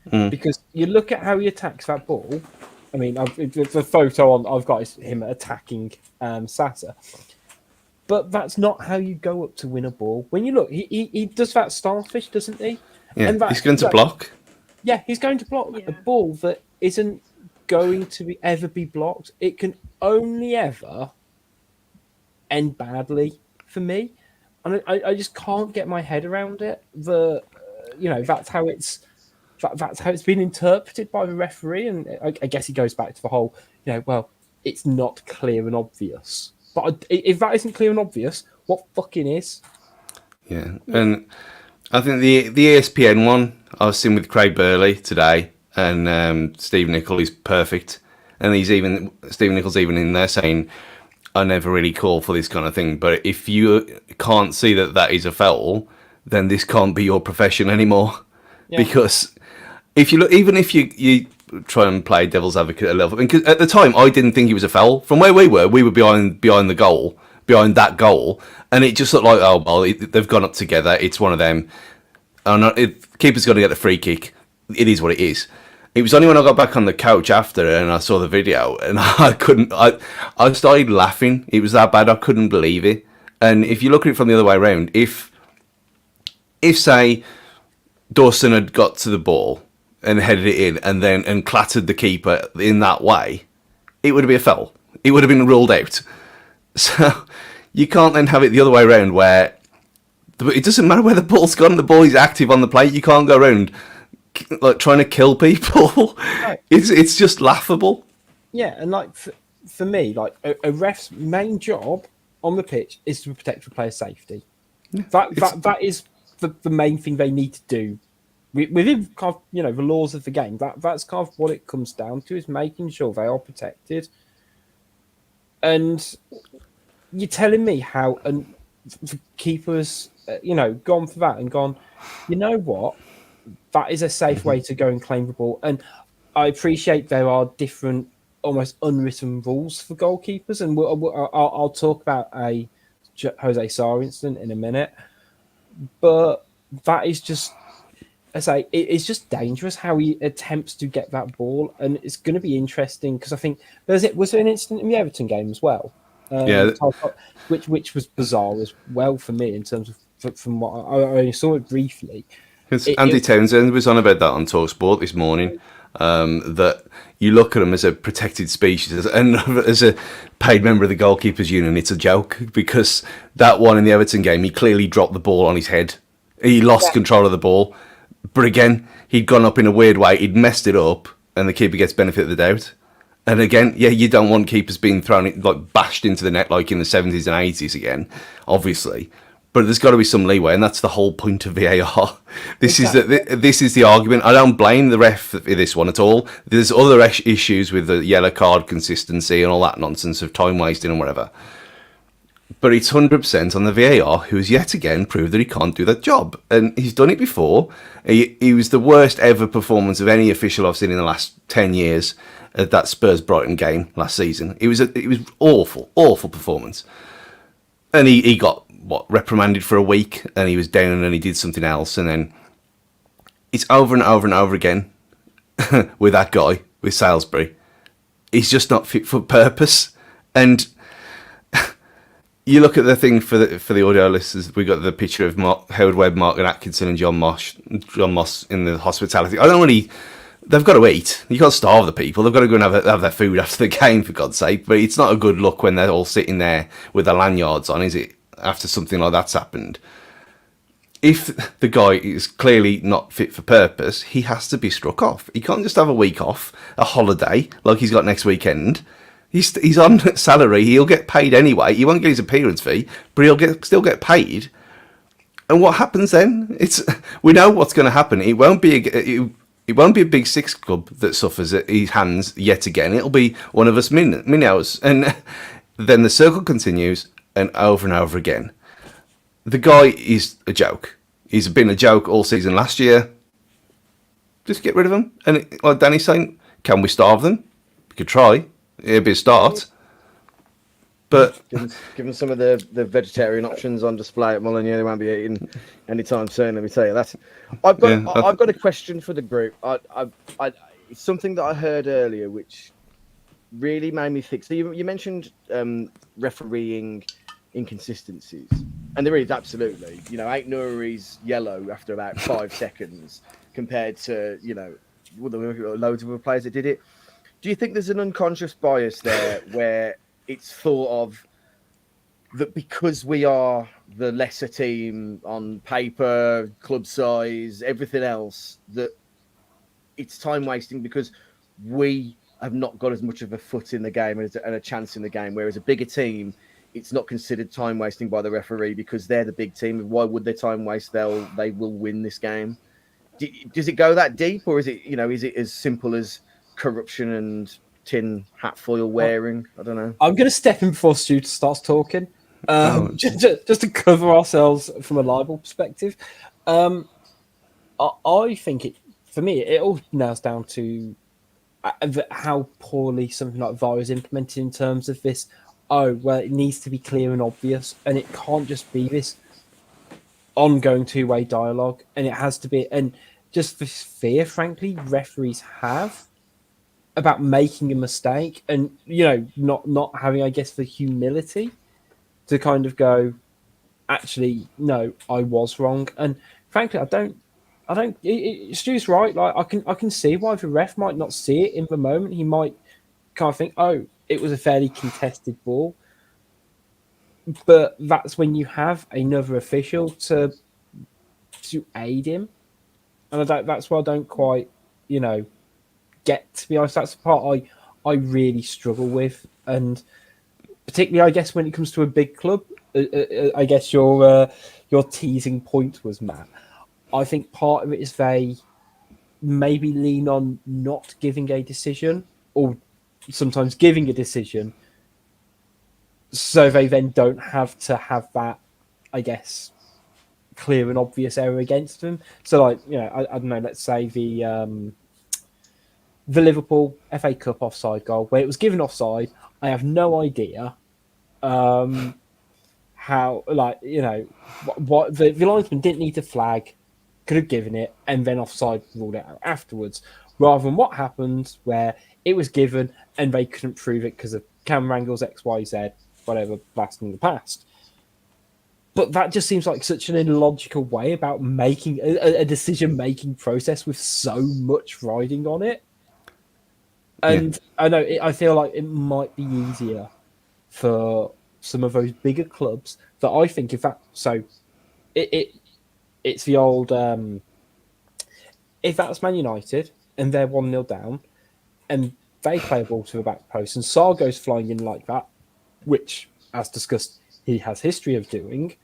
Because you look at how he attacks that ball. I mean, the photo I've got is him attacking Sasa. But that's not how you go up to win a ball. When you look, he does that starfish, doesn't he? Yeah, and he's going to block. Yeah, he's going to block a ball that isn't going to ever be blocked. It can only ever end badly for me, and I just can't get my head around it. That's how it's been interpreted by the referee, and I guess it goes back to the whole, it's not clear and obvious. But if that isn't clear and obvious, what fucking is? Yeah, and I think the ESPN one I was seeing with Craig Burley today, and Steve Nicol is perfect, and Steve Nichol's even in there saying, I never really call for this kind of thing, but if you can't see that is a foul, then this can't be your profession anymore. Yeah. Because if you look, even if you try and play devil's advocate a little, because at the time I didn't think it was a foul. From where we were behind the goal, behind that goal, and it just looked like, oh well, they've gone up together. It's one of them. Keeper's got to get the free kick. It is what it is. It was only when I got back on the couch after and I saw the video, and I started laughing. It was that bad. I couldn't believe it. And if you look at it from the other way around, if say Dawson had got to the ball and headed it in and clattered the keeper in that way, it would be a foul. It would have been ruled out. So you can't then have it the other way around where it doesn't matter where the ball's gone. The ball is active on the plate. You can't go around like trying to kill people. Right. It's just laughable. Yeah, and like for me, like a ref's main job on the pitch is to protect the player's safety. Yeah, that is the main thing they need to do within kind of, the laws of the game. That's kind of what it comes down to, is making sure they are protected. And you're telling me how the keepers gone for that and gone, you know what, that is a safe way to go and claim the ball. And I appreciate there are different, almost unwritten rules for goalkeepers, and I'll talk about a Jose Sarr incident in a minute. But that is just, I say, it's just dangerous how he attempts to get that ball, and it's going to be interesting because I think was there an incident in the Everton game as well? Which was bizarre as well for me in terms of from what I only saw it briefly. Andy Townsend was on about that on TalkSport this morning. That you look at him as a protected species and as a paid member of the goalkeepers union, it's a joke, because that one in the Everton game, he clearly dropped the ball on his head. He lost control of the ball, but again, he'd gone up in a weird way. He'd messed it up, and the keeper gets benefit of the doubt. And again, yeah, you don't want keepers being thrown, like bashed into the net like in the 70s and 80s again, obviously. but there's got to be some leeway, and that's the whole point of VAR. This is the argument. I don't blame the ref for this one at all. There's other issues with the yellow card consistency and all that nonsense of time wasting and whatever. But it's 100% on the VAR, who has yet again proved that he can't do that job. And he's done it before. He was the worst ever performance of any official I've seen in the last 10 years at that Spurs-Brighton game last season. It was awful performance. And he got, reprimanded for a week, and he was down and he did something else. And then it's over and over and over again with that guy, with Salisbury. He's just not fit for purpose. And you look at the thing for the audio listeners. We got the picture of Howard Webb, Martin Atkinson, and John Moss in the hospitality. They've got to eat. You can't starve the people. They've got to go and have their food after the game, for God's sake. But it's not a good look when they're all sitting there with their lanyards on, is it? After something like that's happened, if the guy is clearly not fit for purpose, he has to be struck off. He can't just have a week off, a holiday like he's got next weekend. He's on salary. He'll get paid anyway. He won't get his appearance fee, but he'll still get paid. And what happens then? We know what's going to happen. It won't be a Big Six club that suffers at his hands yet again. It'll be one of us minnows, and then the circle continues, and over again. The guy is a joke. He's been a joke all season last year. Just get rid of him. And like Danny's saying, can we starve them? We could try. It'd be a start. But give them some of the vegetarian options on display at Molineux. They won't be eating anytime soon. Let me tell you that. I've got a question for the group. It's something that I heard earlier, which really made me think. So you mentioned refereeing inconsistencies, and there is absolutely, Ait Nouri's yellow after about 5 seconds compared to, there were loads of other players that did it. Do you think there's an unconscious bias there where it's thought of that because we are the lesser team on paper, club size, everything else, that it's time wasting because we have not got as much of a foot in the game and a chance in the game, whereas a bigger team, it's not considered time wasting by the referee because they're the big team. Why would they time waste? They will win this game. Does it go that deep, or is it is it as simple as corruption and tin hat foil wearing? I don't know. I'm going to step in before Stu starts talking, just to cover ourselves from a libel perspective. I think for me it all nails down to how poorly something like VAR is implemented in terms of this. It needs to be clear and obvious, and it can't just be this ongoing two-way dialogue, and it has to be, and just this fear, frankly, referees have about making a mistake, and not having, I guess, the humility to kind of go, actually, no, I was wrong, and frankly, I don't. Stu's right. Like I can see why the ref might not see it in the moment. He might kind of think, it was a fairly contested ball. But that's when you have another official to aid him. And that's why I don't quite, get, to be honest. That's the part I really struggle with. And particularly, I guess, when it comes to a big club, I guess your teasing point was, Matt. I think part of it is they maybe lean on not giving a decision, or sometimes giving a decision, so they then don't have to have that, I guess, clear and obvious error against them. So, like, I don't know, let's say the Liverpool FA Cup offside goal, where it was given offside. I have no idea how, what the linesman didn't need to flag, could have given it, and then offside ruled it out afterwards, rather than what happened where it was given and they couldn't prove it because of camera angles, XYZ, whatever, blast in the past. But that just seems like such an illogical way about making a decision-making process with so much riding on it. And I know, I feel like it might be easier for some of those bigger clubs that I think, in fact, so it's the old, if that's Man United and they're 1-0 down and they play a ball to the back post and Sarr goes flying in like that, which, as discussed, he has history of doing,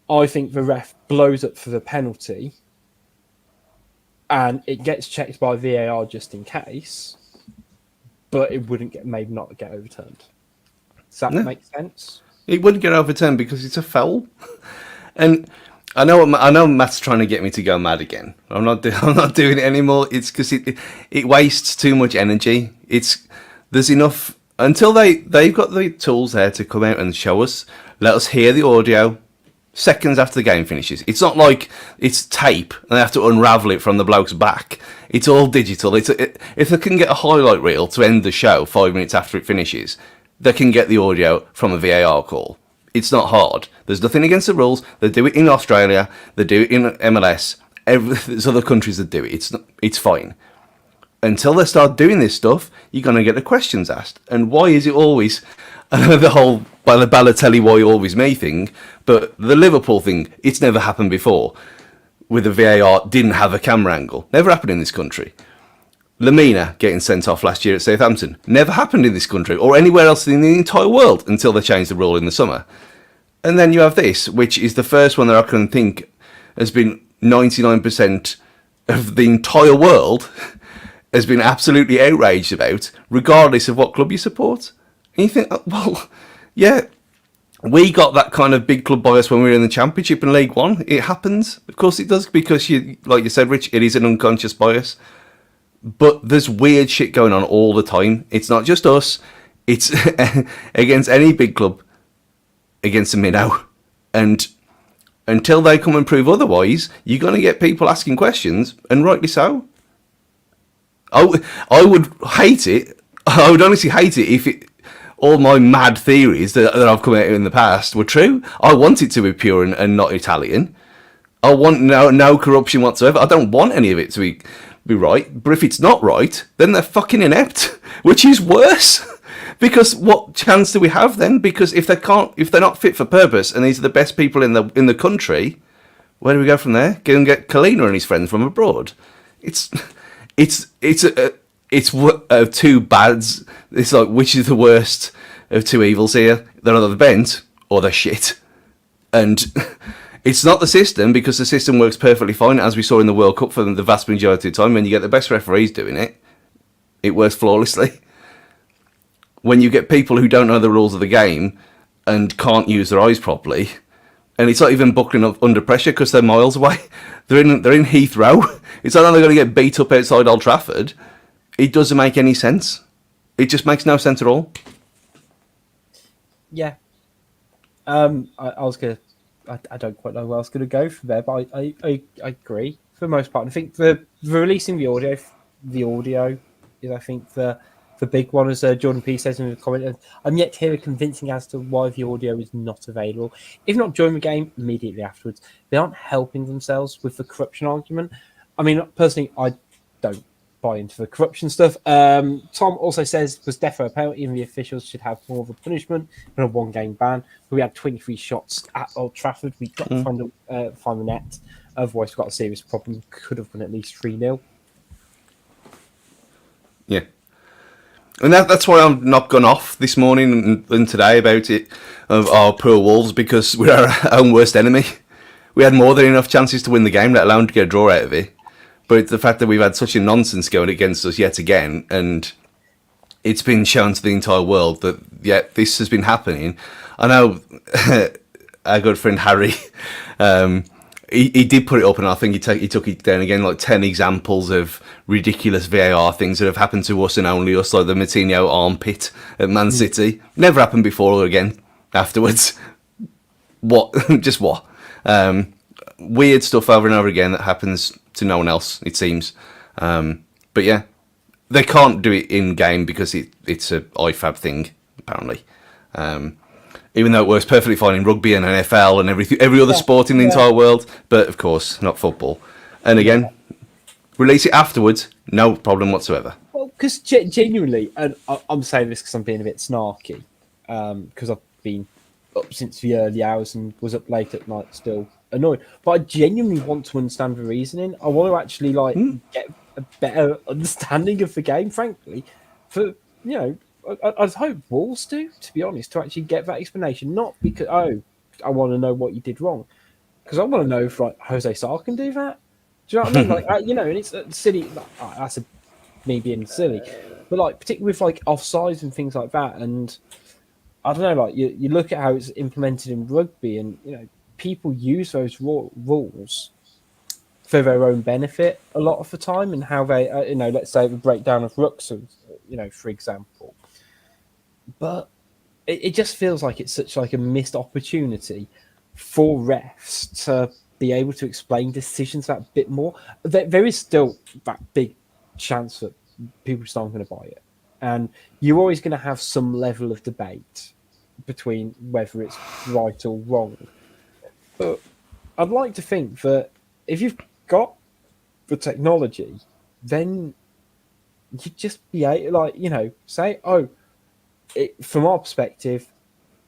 I think the ref blows up for the penalty and it gets checked by VAR just in case, but it wouldn't maybe not get overturned. Does that make sense? It wouldn't get overturned because it's a foul. And I know Matt's trying to get me to go mad again. I'm not doing it anymore. It's because it wastes too much energy. There's enough until they've got the tools there to come out and show us. Let us hear the audio seconds after the game finishes. It's not like it's tape and they have to unravel it from the bloke's back. It's all digital. If they can get a highlight reel to end the show 5 minutes after it finishes, they can get the audio from a VAR call. It's not hard. There's nothing against the rules. They do it in Australia. They do it in MLS. There's other countries that do it. It's fine. Until they start doing this stuff, you're going to get the questions asked. And why is it always the whole Balotelli why always me thing? But the Liverpool thing, it's never happened before. With the VAR, didn't have a camera angle. Never happened in this country. Lamina getting sent off last year at Southampton. Never happened in this country or anywhere else in the entire world until they changed the rule in the summer. And then you have this, which is the first one that I can think has been 99% of the entire world has been absolutely outraged about, regardless of what club you support. And you think, well, yeah, we got that kind of big club bias when we were in the Championship and League One. It happens. Of course it does, because like you said, Rich, it is an unconscious bias. But there's weird shit going on all the time. It's not just us. It's against any big club, against the minnow. And until they come and prove otherwise, you're going to get people asking questions, and rightly so. I would hate it. I would honestly hate it if all my mad theories that I've come out in the past were true. I want it to be pure and not Italian. I want no corruption whatsoever. I don't want any of it to be right. But if it's not right, then they're fucking inept, which is worse. Because what chance do we have then? Because if they're not fit for purpose, and these are the best people in the country, where do we go from there? Go and get Kalina and his friends from abroad. It's two bads. It's like, which is the worst of two evils here? They're either bent or they're shit. And it's not the system, because the system works perfectly fine, as we saw in the World Cup for the vast majority of the time. When you get the best referees doing it, it works flawlessly. When you get people who don't know the rules of the game and can't use their eyes properly, and it's not even buckling up under pressure because they're miles away. They're in Heathrow. It's not like they're going to get beat up outside Old Trafford. It doesn't make any sense. It just makes no sense at all. Yeah. I was gonna. I don't quite know where I was gonna go from there, but I agree for the most part. I think the releasing the audio is, I think, the big one, as Jordan P says in the comment. I'm yet to hear convincing as to why the audio is not available. If not during the game, immediately afterwards. They aren't helping themselves with the corruption argument. I mean, personally, I don't buy into the corruption stuff. Tom also says, was defo a penalty, and the officials should have more of a punishment than a one-game ban. We had 23 shots at Old Trafford. We've got to find the net. Otherwise, we've got a serious problem. Could have won at least 3-0. Yeah. And that's why I'm not gone off this morning and today about it, of our poor Wolves, because we're our own worst enemy. We had more than enough chances to win the game, let alone to get a draw out of it. But it's the fact that we've had such a nonsense going against us yet again, and it's been shown to the entire world that, yeah, this has been happening. I know our good friend Harry, he did put it up, and I think he took it down again, like 10 examples of ridiculous VAR things that have happened to us and only us, like the Moutinho armpit at Man City. Never happened before or again afterwards. What? Just what? Weird stuff over and over again that happens to no one else, it seems. But yeah, they can't do it in game because it's a IFAB thing, apparently. Even though it works perfectly fine in rugby and NFL and every other sport in the entire world, but of course not football. And again, release it afterwards, no problem whatsoever. Well, because genuinely, and I'm saying this because I'm being a bit snarky, because I've been up since the early hours and was up late at night still annoyed. But I genuinely want to understand the reasoning. I want to actually get a better understanding of the game, frankly. For I hope Wolves do, to be honest, to actually get that explanation. Not because I want to know what you did wrong, because I want to know if like Jose Sá can do that. Do you know what I mean? Like and it's silly. That's me being silly, but like particularly with like offsides and things like that, and I don't know. Like you look at how it's implemented in rugby, and people use those rules for their own benefit a lot of the time, and how they let's say the breakdown of rucks, for example. But it just feels like it's such like a missed opportunity for refs to be able to explain decisions that bit more. There is still that big chance that people just aren't going to buy it, and you're always going to have some level of debate between whether it's right or wrong. But I'd like to think that if you've got the technology, then you'd just be able, say, from our perspective,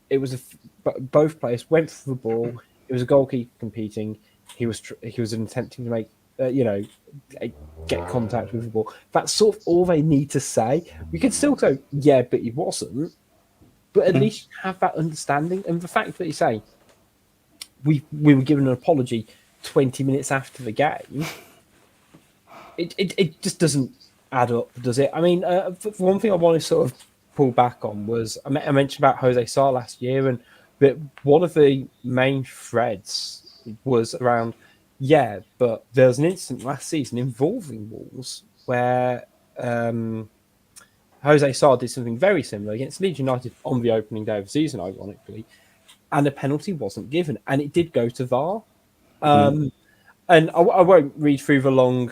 it was both players went for the ball. It was a goalkeeper competing. He was attempting to make get contact with the ball. That's sort of all they need to say. We could still go, yeah, but he wasn't. But at least have that understanding. And the fact that you say we were given an apology 20 minutes after the game, it just doesn't add up, does it? I mean, one thing I want to sort of pull back on was I mentioned about Jose Sá last year, and that one of the main threads was around, yeah, but there was an incident last season involving Wolves where Jose Sá did something very similar against Leeds United on the opening day of the season, ironically, and a penalty wasn't given, and it did go to VAR. And I won't read through the long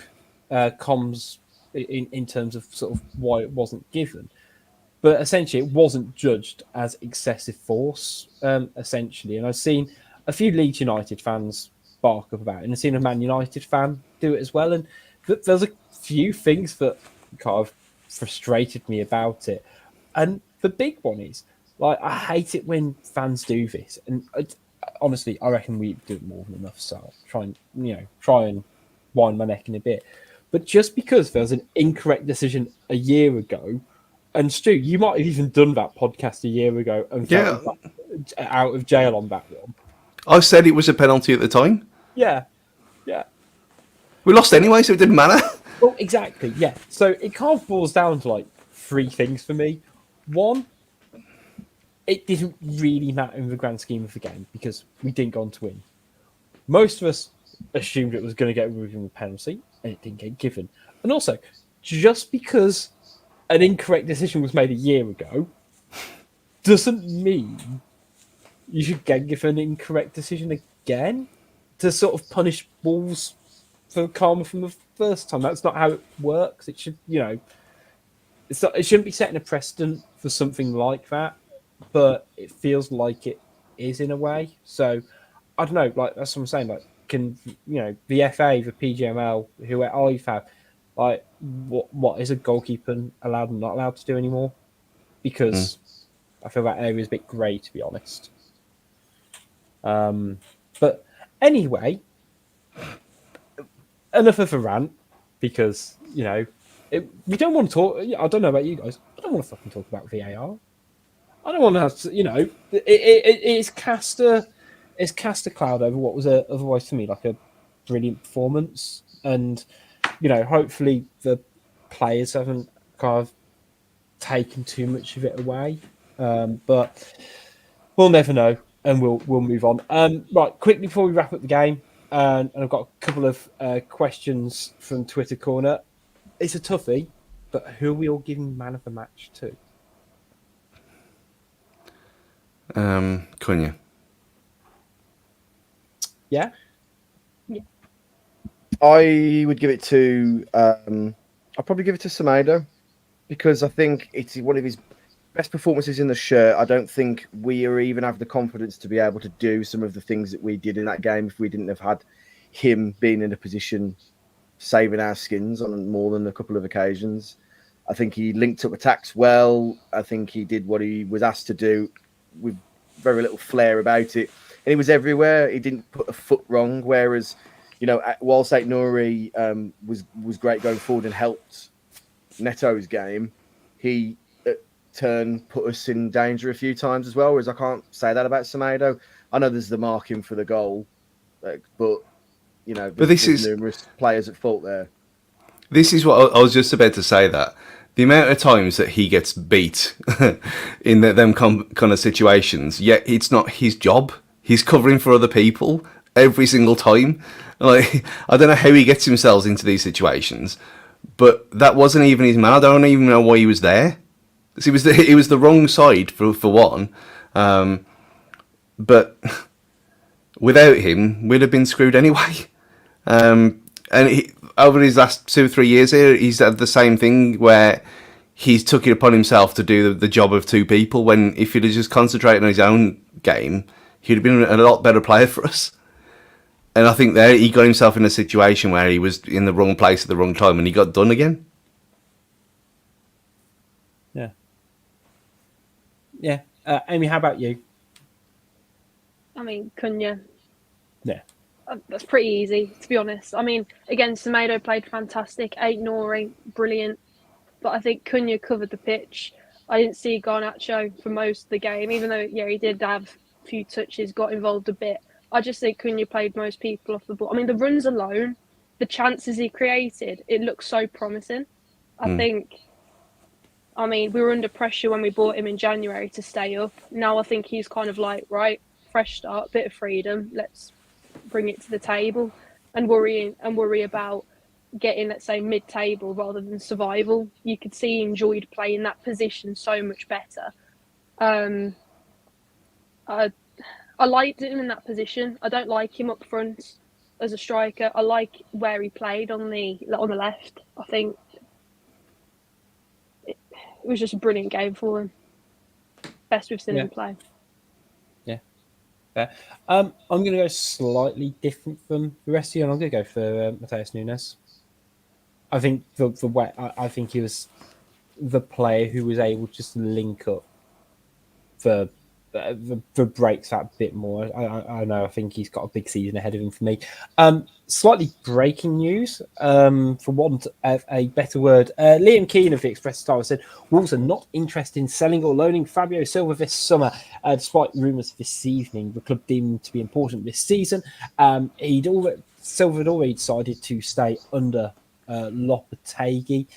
comms in terms of sort of why it wasn't given. But essentially, it wasn't judged as excessive force, essentially. And I've seen a few Leeds United fans bark up about it, and I've seen a Man United fan do it as well. And there's a few things that kind of frustrated me about it. And the big one is, like, I hate it when fans do this. And honestly, I reckon we do it more than enough. So I'll try and wind my neck in a bit. But just because there was an incorrect decision a year ago, and Stu, you might have even done that podcast a year ago and felt out of jail on that one. I said it was a penalty at the time. Yeah. We lost anyway, so it didn't matter. Well, exactly, yeah. So it kind of boils down to like three things for me. One, it didn't really matter in the grand scheme of the game because we didn't go on to win. Most of us assumed it was going to get removed in the penalty, and it didn't get given. And also, just because an incorrect decision was made a year ago doesn't mean you should get given an incorrect decision again to sort of punish Wolves for karma from the first time. That's not how it works. It should, it shouldn't be setting a precedent for something like that, but it feels like it is in a way. So I don't know, like that's what I'm saying. Like, can the FA, the PGML, who IFAB, like what is a goalkeeper allowed and not allowed to do anymore? Because I feel that area is a bit grey, to be honest. But anyway, enough of a rant, because we don't want to talk. I don't know about you guys. I don't want to fucking talk about VAR. I don't want to have to. It's cast a cloud over what was otherwise to me like a brilliant performance, and hopefully the players haven't kind of taken too much of it away. But we'll never know, and we'll move on. Right, quickly before we wrap up the game, and I've got a couple of questions from Twitter Corner. It's a toughie, but who are we all giving man of the match to? Cunha. Yeah. I would give it to. I'll probably give it to Semedo because I think it's one of his best performances in the shirt. I don't think we even have the confidence to be able to do some of the things that we did in that game if we didn't have had him being in a position saving our skins on more than a couple of occasions. I think he linked up attacks well. I think he did what he was asked to do with very little flair about it. And he was everywhere. He didn't put a foot wrong, whereas whilst Nouri was great going forward and helped Neto's game, he at turn put us in danger a few times as well, whereas I can't say that about Semedo. I know there's the marking for the goal, But you know, But this there's is numerous players at fault there. This is what I was just about to say, that the amount of times that he gets beat in them kind of situations, yet it's not his job. He's covering for other people every single time. Like, I don't know how he gets himself into these situations, but that wasn't even his man. I don't even know why he was there. It was the wrong side for one. But without him, we'd have been screwed anyway. Over his last 2 or 3 years here, he's had the same thing where he's took it upon himself to do the job of two people, when if he'd have just concentrated on his own game, he'd have been a lot better player for us. And I think there he got himself in a situation where he was in the wrong place at the wrong time, and he got done again. Yeah. Yeah. Amy, how about you? I mean, Cunha. Yeah. That's pretty easy, to be honest. I mean, again, Semedo played fantastic. 8 Nori, brilliant. But I think Cunha covered the pitch. I didn't see Garnacho for most of the game, even though, yeah, he did have a few touches, got involved a bit. I just think Cunha played most people off the ball. I mean, the runs alone, the chances he created, it looks so promising. I think, I mean, we were under pressure when we bought him in January to stay up. Now I think he's kind of like, right, fresh start, bit of freedom. Let's bring it to the table and worry about getting, let's say, mid-table rather than survival. You could see he enjoyed playing that position so much better. I liked him in that position. I don't like him up front as a striker. I like where he played on the left. I think it was just a brilliant game for him. Best we've seen him play. Yeah. I'm going to go slightly different from the rest of you, and I'm going to go for Matheus Nunes. I think the way I think he was the player who was able to just link up the breaks that bit more. I know. I think he's got a big season ahead of him for me. Slightly breaking news, for want of a better word. Liam Keane of the Express Star said Wolves are not interested in selling or loaning Fabio Silva this summer, despite rumours this evening. The club deemed him to be important this season. Silva had already decided to stay under Lopetegui,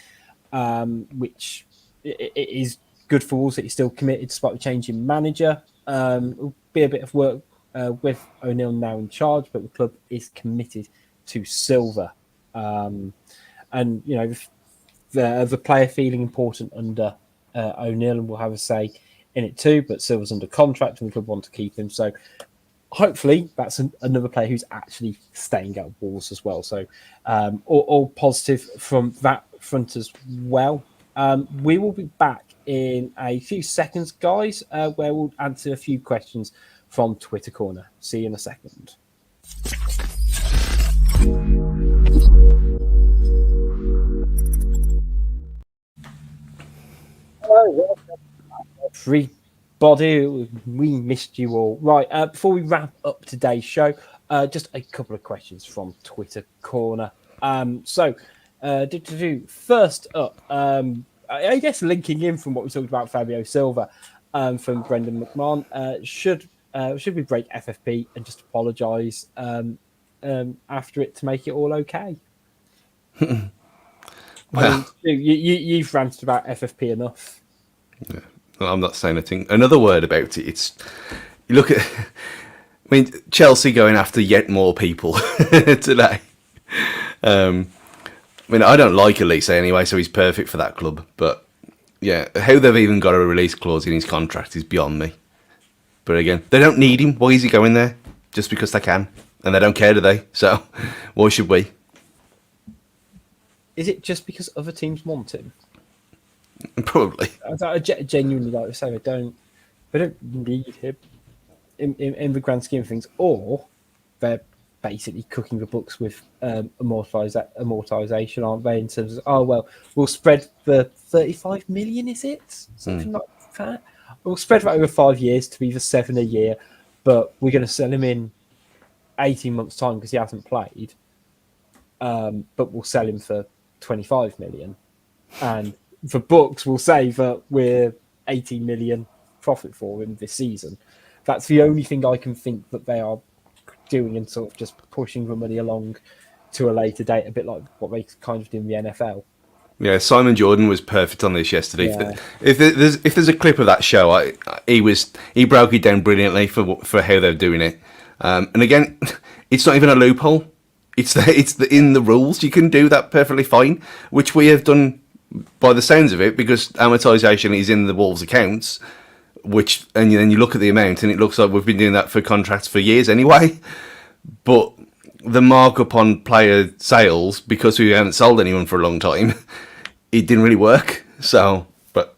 which it is good for Wolves that he's still committed despite the change in manager. It'll be a bit of work with O'Neill now in charge, but the club is committed to Silva. And, you know, the player feeling important under O'Neill, and will have a say in it too, but Silva's under contract and the club want to keep him. So hopefully that's another player who's actually staying at Wolves as well. So all positive from that front as well. We will be back in a few seconds, guys, where we'll answer a few questions from Twitter Corner. See you in a second. Hello, everybody. We missed you all. Right, before we wrap up today's show, just a couple of questions from Twitter Corner. First up, I guess linking in from what we talked about Fabio Silva, from Brendan McMahon, should we break FFP and just apologise after it to make it all okay? Well, you've ranted about FFP enough. Yeah. Well, I'm not saying anything. Another word about it. It's, you look at, I mean, Chelsea going after yet more people today. I mean, I don't like Elise anyway, so he's perfect for that club. But yeah, how they've even got a release clause in his contract is beyond me. But again, they don't need him. Why is he going there? Just because they can. And they don't care, do they? So why should we? Is it just because other teams want him? Probably. I genuinely like to say they don't need him in the grand scheme of things, or they're basically cooking the books with amortization, aren't they? In terms of, we'll spread the 35 million, is it? Something like that. We'll spread that over 5 years to be the 7 a year, but we're going to sell him in 18 months' time because he hasn't played. But we'll sell him for 25 million. And for books, we'll say that we're 18 million profit for him this season. That's the only thing I can think that they are doing and sort of just pushing the money along to a later date, a bit like what they kind of do in the NFL. Yeah, Simon Jordan was perfect on this yesterday. Yeah. If there's a clip of that show, he broke it down brilliantly for how they're doing it. And again, it's not even a loophole. It's in the rules. You can do that perfectly fine, which we have done by the sounds of it, because amortization is in the Wolves accounts. And then you look at the amount, and it looks like we've been doing that for contracts for years anyway. But the markup on player sales, because we haven't sold anyone for a long time, it didn't really work. So, but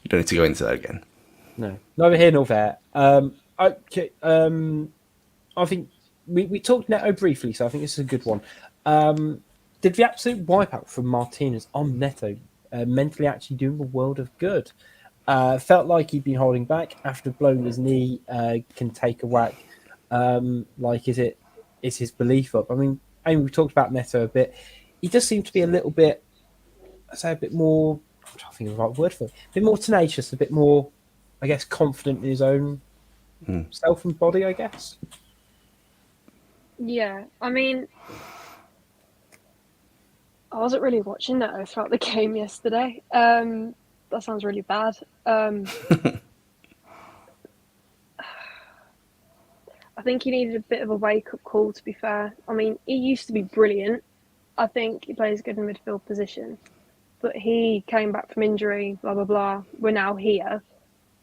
you don't need to go into that again. No, neither here nor there. I think we talked Neto briefly, so I think this is a good one. Did the absolute wipeout from Martinez on Neto mentally actually do him a world of good? Felt like he'd been holding back after blowing his knee. Can take a whack. Is his belief up? I mean, we talked about Neto a bit. He does seem to be a little bit, a bit more. I'm trying to think of the right word for it. A bit more tenacious, a bit more, I guess, confident in his own self and body, I guess. Yeah, I mean, I wasn't really watching that throughout the game yesterday. That sounds really bad. I think he needed a bit of a wake-up call, to be fair. I mean, he used to be brilliant. I think he plays good in midfield position. But he came back from injury, blah, blah, blah. We're now here.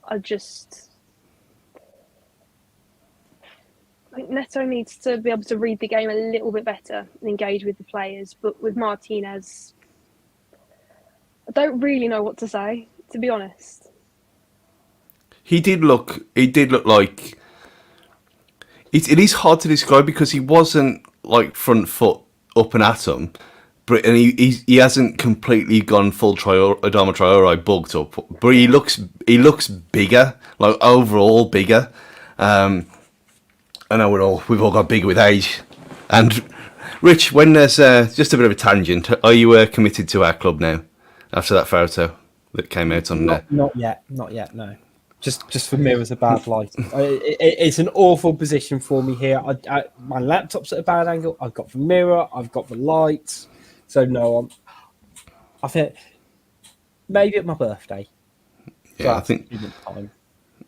I think Neto needs to be able to read the game a little bit better and engage with the players. But with Martinez, I don't really know what to say, to be honest. He did look like... It is hard to describe, because he wasn't like front foot up and at him, but he hasn't completely gone full Adama Traore bugged up. But he looks bigger, like overall bigger. I know we've all got bigger with age. And Rich, when there's just a bit of a tangent, are you committed to our club now after that photo that came out on there? Not yet, no. Just for me, it was a bad light. It's an awful position for me here. My laptop's at a bad angle. I've got the mirror. I've got the lights. So no, I think maybe at my birthday. Yeah, I think.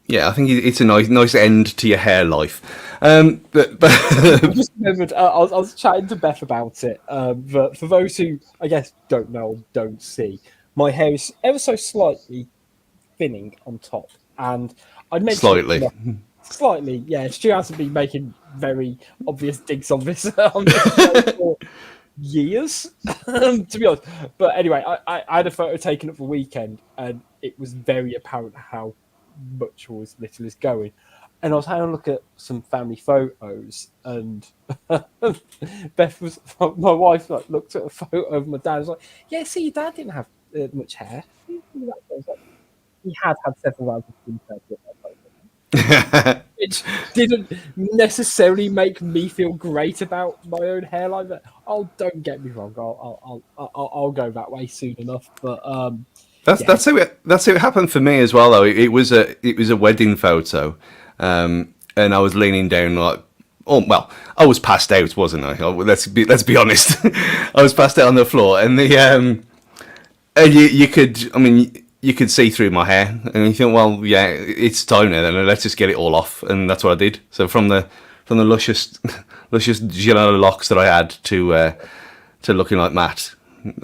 Yeah, I think it's a nice end to your hair life. But I just remembered. I was chatting to Beth about it. But for those who, I guess, don't know or don't see, my hair is ever so slightly thinning on top. And I'd mentioned slightly, yeah. Stu hasn't been making very obvious digs on this for years, to be honest. But anyway, I had a photo taken at the weekend, and it was very apparent how much or as little is going. And I was having a look at some family photos, and my wife, looked at a photo of my dad. I was like, "Yeah, see, your dad didn't have much hair." He had several rounds of skincare, which didn't necessarily make me feel great about my own hairline. But don't get me wrong, I'll go that way soon enough. But that's how it happened for me as well. Though it was a wedding photo, and I was leaning down I was passed out, wasn't I? Let's be honest. I was passed out on the floor, and you could see through my hair, and you think, well, yeah, it's time now. Then let's just get it all off, and that's what I did. So from the luscious yellow locks that I had to looking like Matt,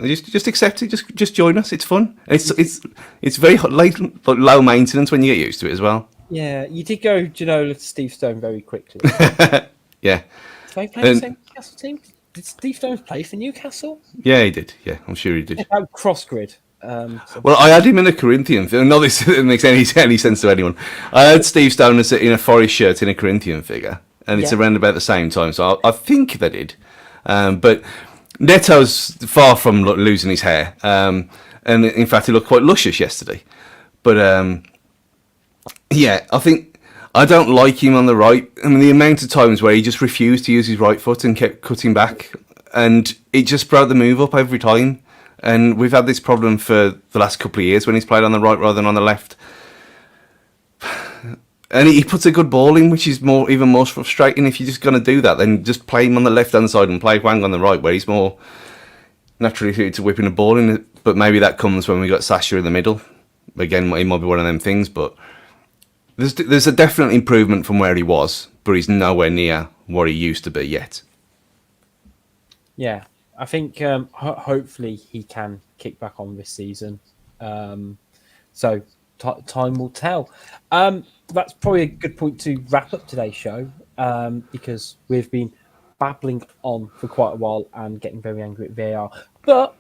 just accept it. Just join us. It's fun. It's very low maintenance when you get used to it as well. Yeah, you did go Ginola to Steve Stone very quickly. Yeah. Did they play the same Newcastle team? Did Steve Stone play for Newcastle? Yeah, he did. Yeah, I'm sure he did. Cross grid. Well, I had him in a Corinthian figure. Not this it makes any sense to anyone. I had Steve Stone in a Forest shirt in a Corinthian figure, and it's around about the same time. So I think they did. But Neto's far from losing his hair, and in fact, he looked quite luscious yesterday. But yeah, I think I don't like him on the right. I mean, the amount of times where he just refused to use his right foot and kept cutting back, and it just brought the move up every time. And we've had this problem for the last couple of years when he's played on the right rather than on the left. And he puts a good ball in, which is even more frustrating. If you're just going to do that, then just play him on the left-hand side and play Hwang on the right, where he's more naturally suited to whipping a ball in. But maybe that comes when we got Sasha in the middle. Again, it might be one of them things, but there's a definite improvement from where he was, but he's nowhere near what he used to be yet. Yeah, I think hopefully he can kick back on this season. So time will tell. That's probably a good point to wrap up today's show, because we've been babbling on for quite a while and getting very angry at VAR. But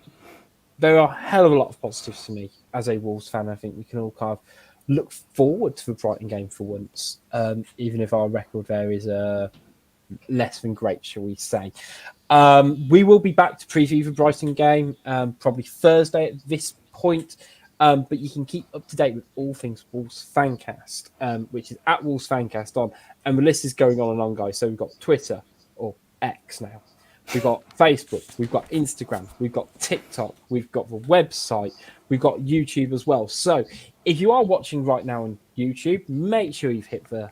there are a hell of a lot of positives for me as a Wolves fan. I think we can all kind of look forward to the Brighton game for once, even if our record there is less than great, shall we say. We will be back to preview the Brighton game probably Thursday at this point. But you can keep up to date with all things Wolves Fancast, which is at Wolves Fancast on. And the list is going on and on, guys. So we've got Twitter, or X now. We've got Facebook. We've got Instagram. We've got TikTok. We've got the website. We've got YouTube as well. So if you are watching right now on YouTube, make sure you've hit the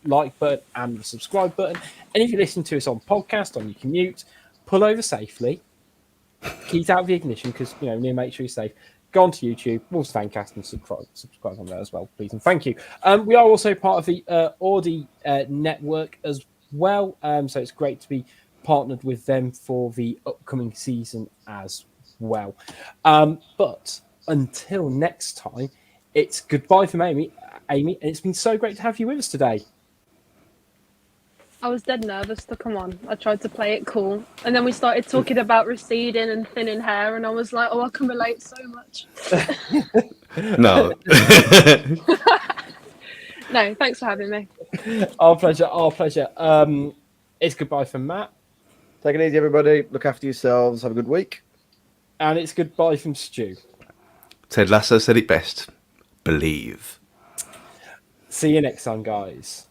like button and the subscribe button. And if you listen to us on podcast, on your commute, pull over safely. Keep out of the ignition because, make sure you're safe. Go on to YouTube, Wolves Fancast, and subscribe on there as well, please. And thank you. We are also part of the Audi network as well. So it's great to be partnered with them for the upcoming season as well. But until next time, it's goodbye from Amy. And it's been so great to have you with us today. I was dead nervous to come on. I tried to play it cool. And then we started talking about receding and thinning hair. And I was like, I can relate so much. No. No, thanks for having me. Our pleasure. It's goodbye from Matt. Take it easy, everybody. Look after yourselves. Have a good week. And it's goodbye from Stu. Ted Lasso said it best. Believe. See you next time, guys.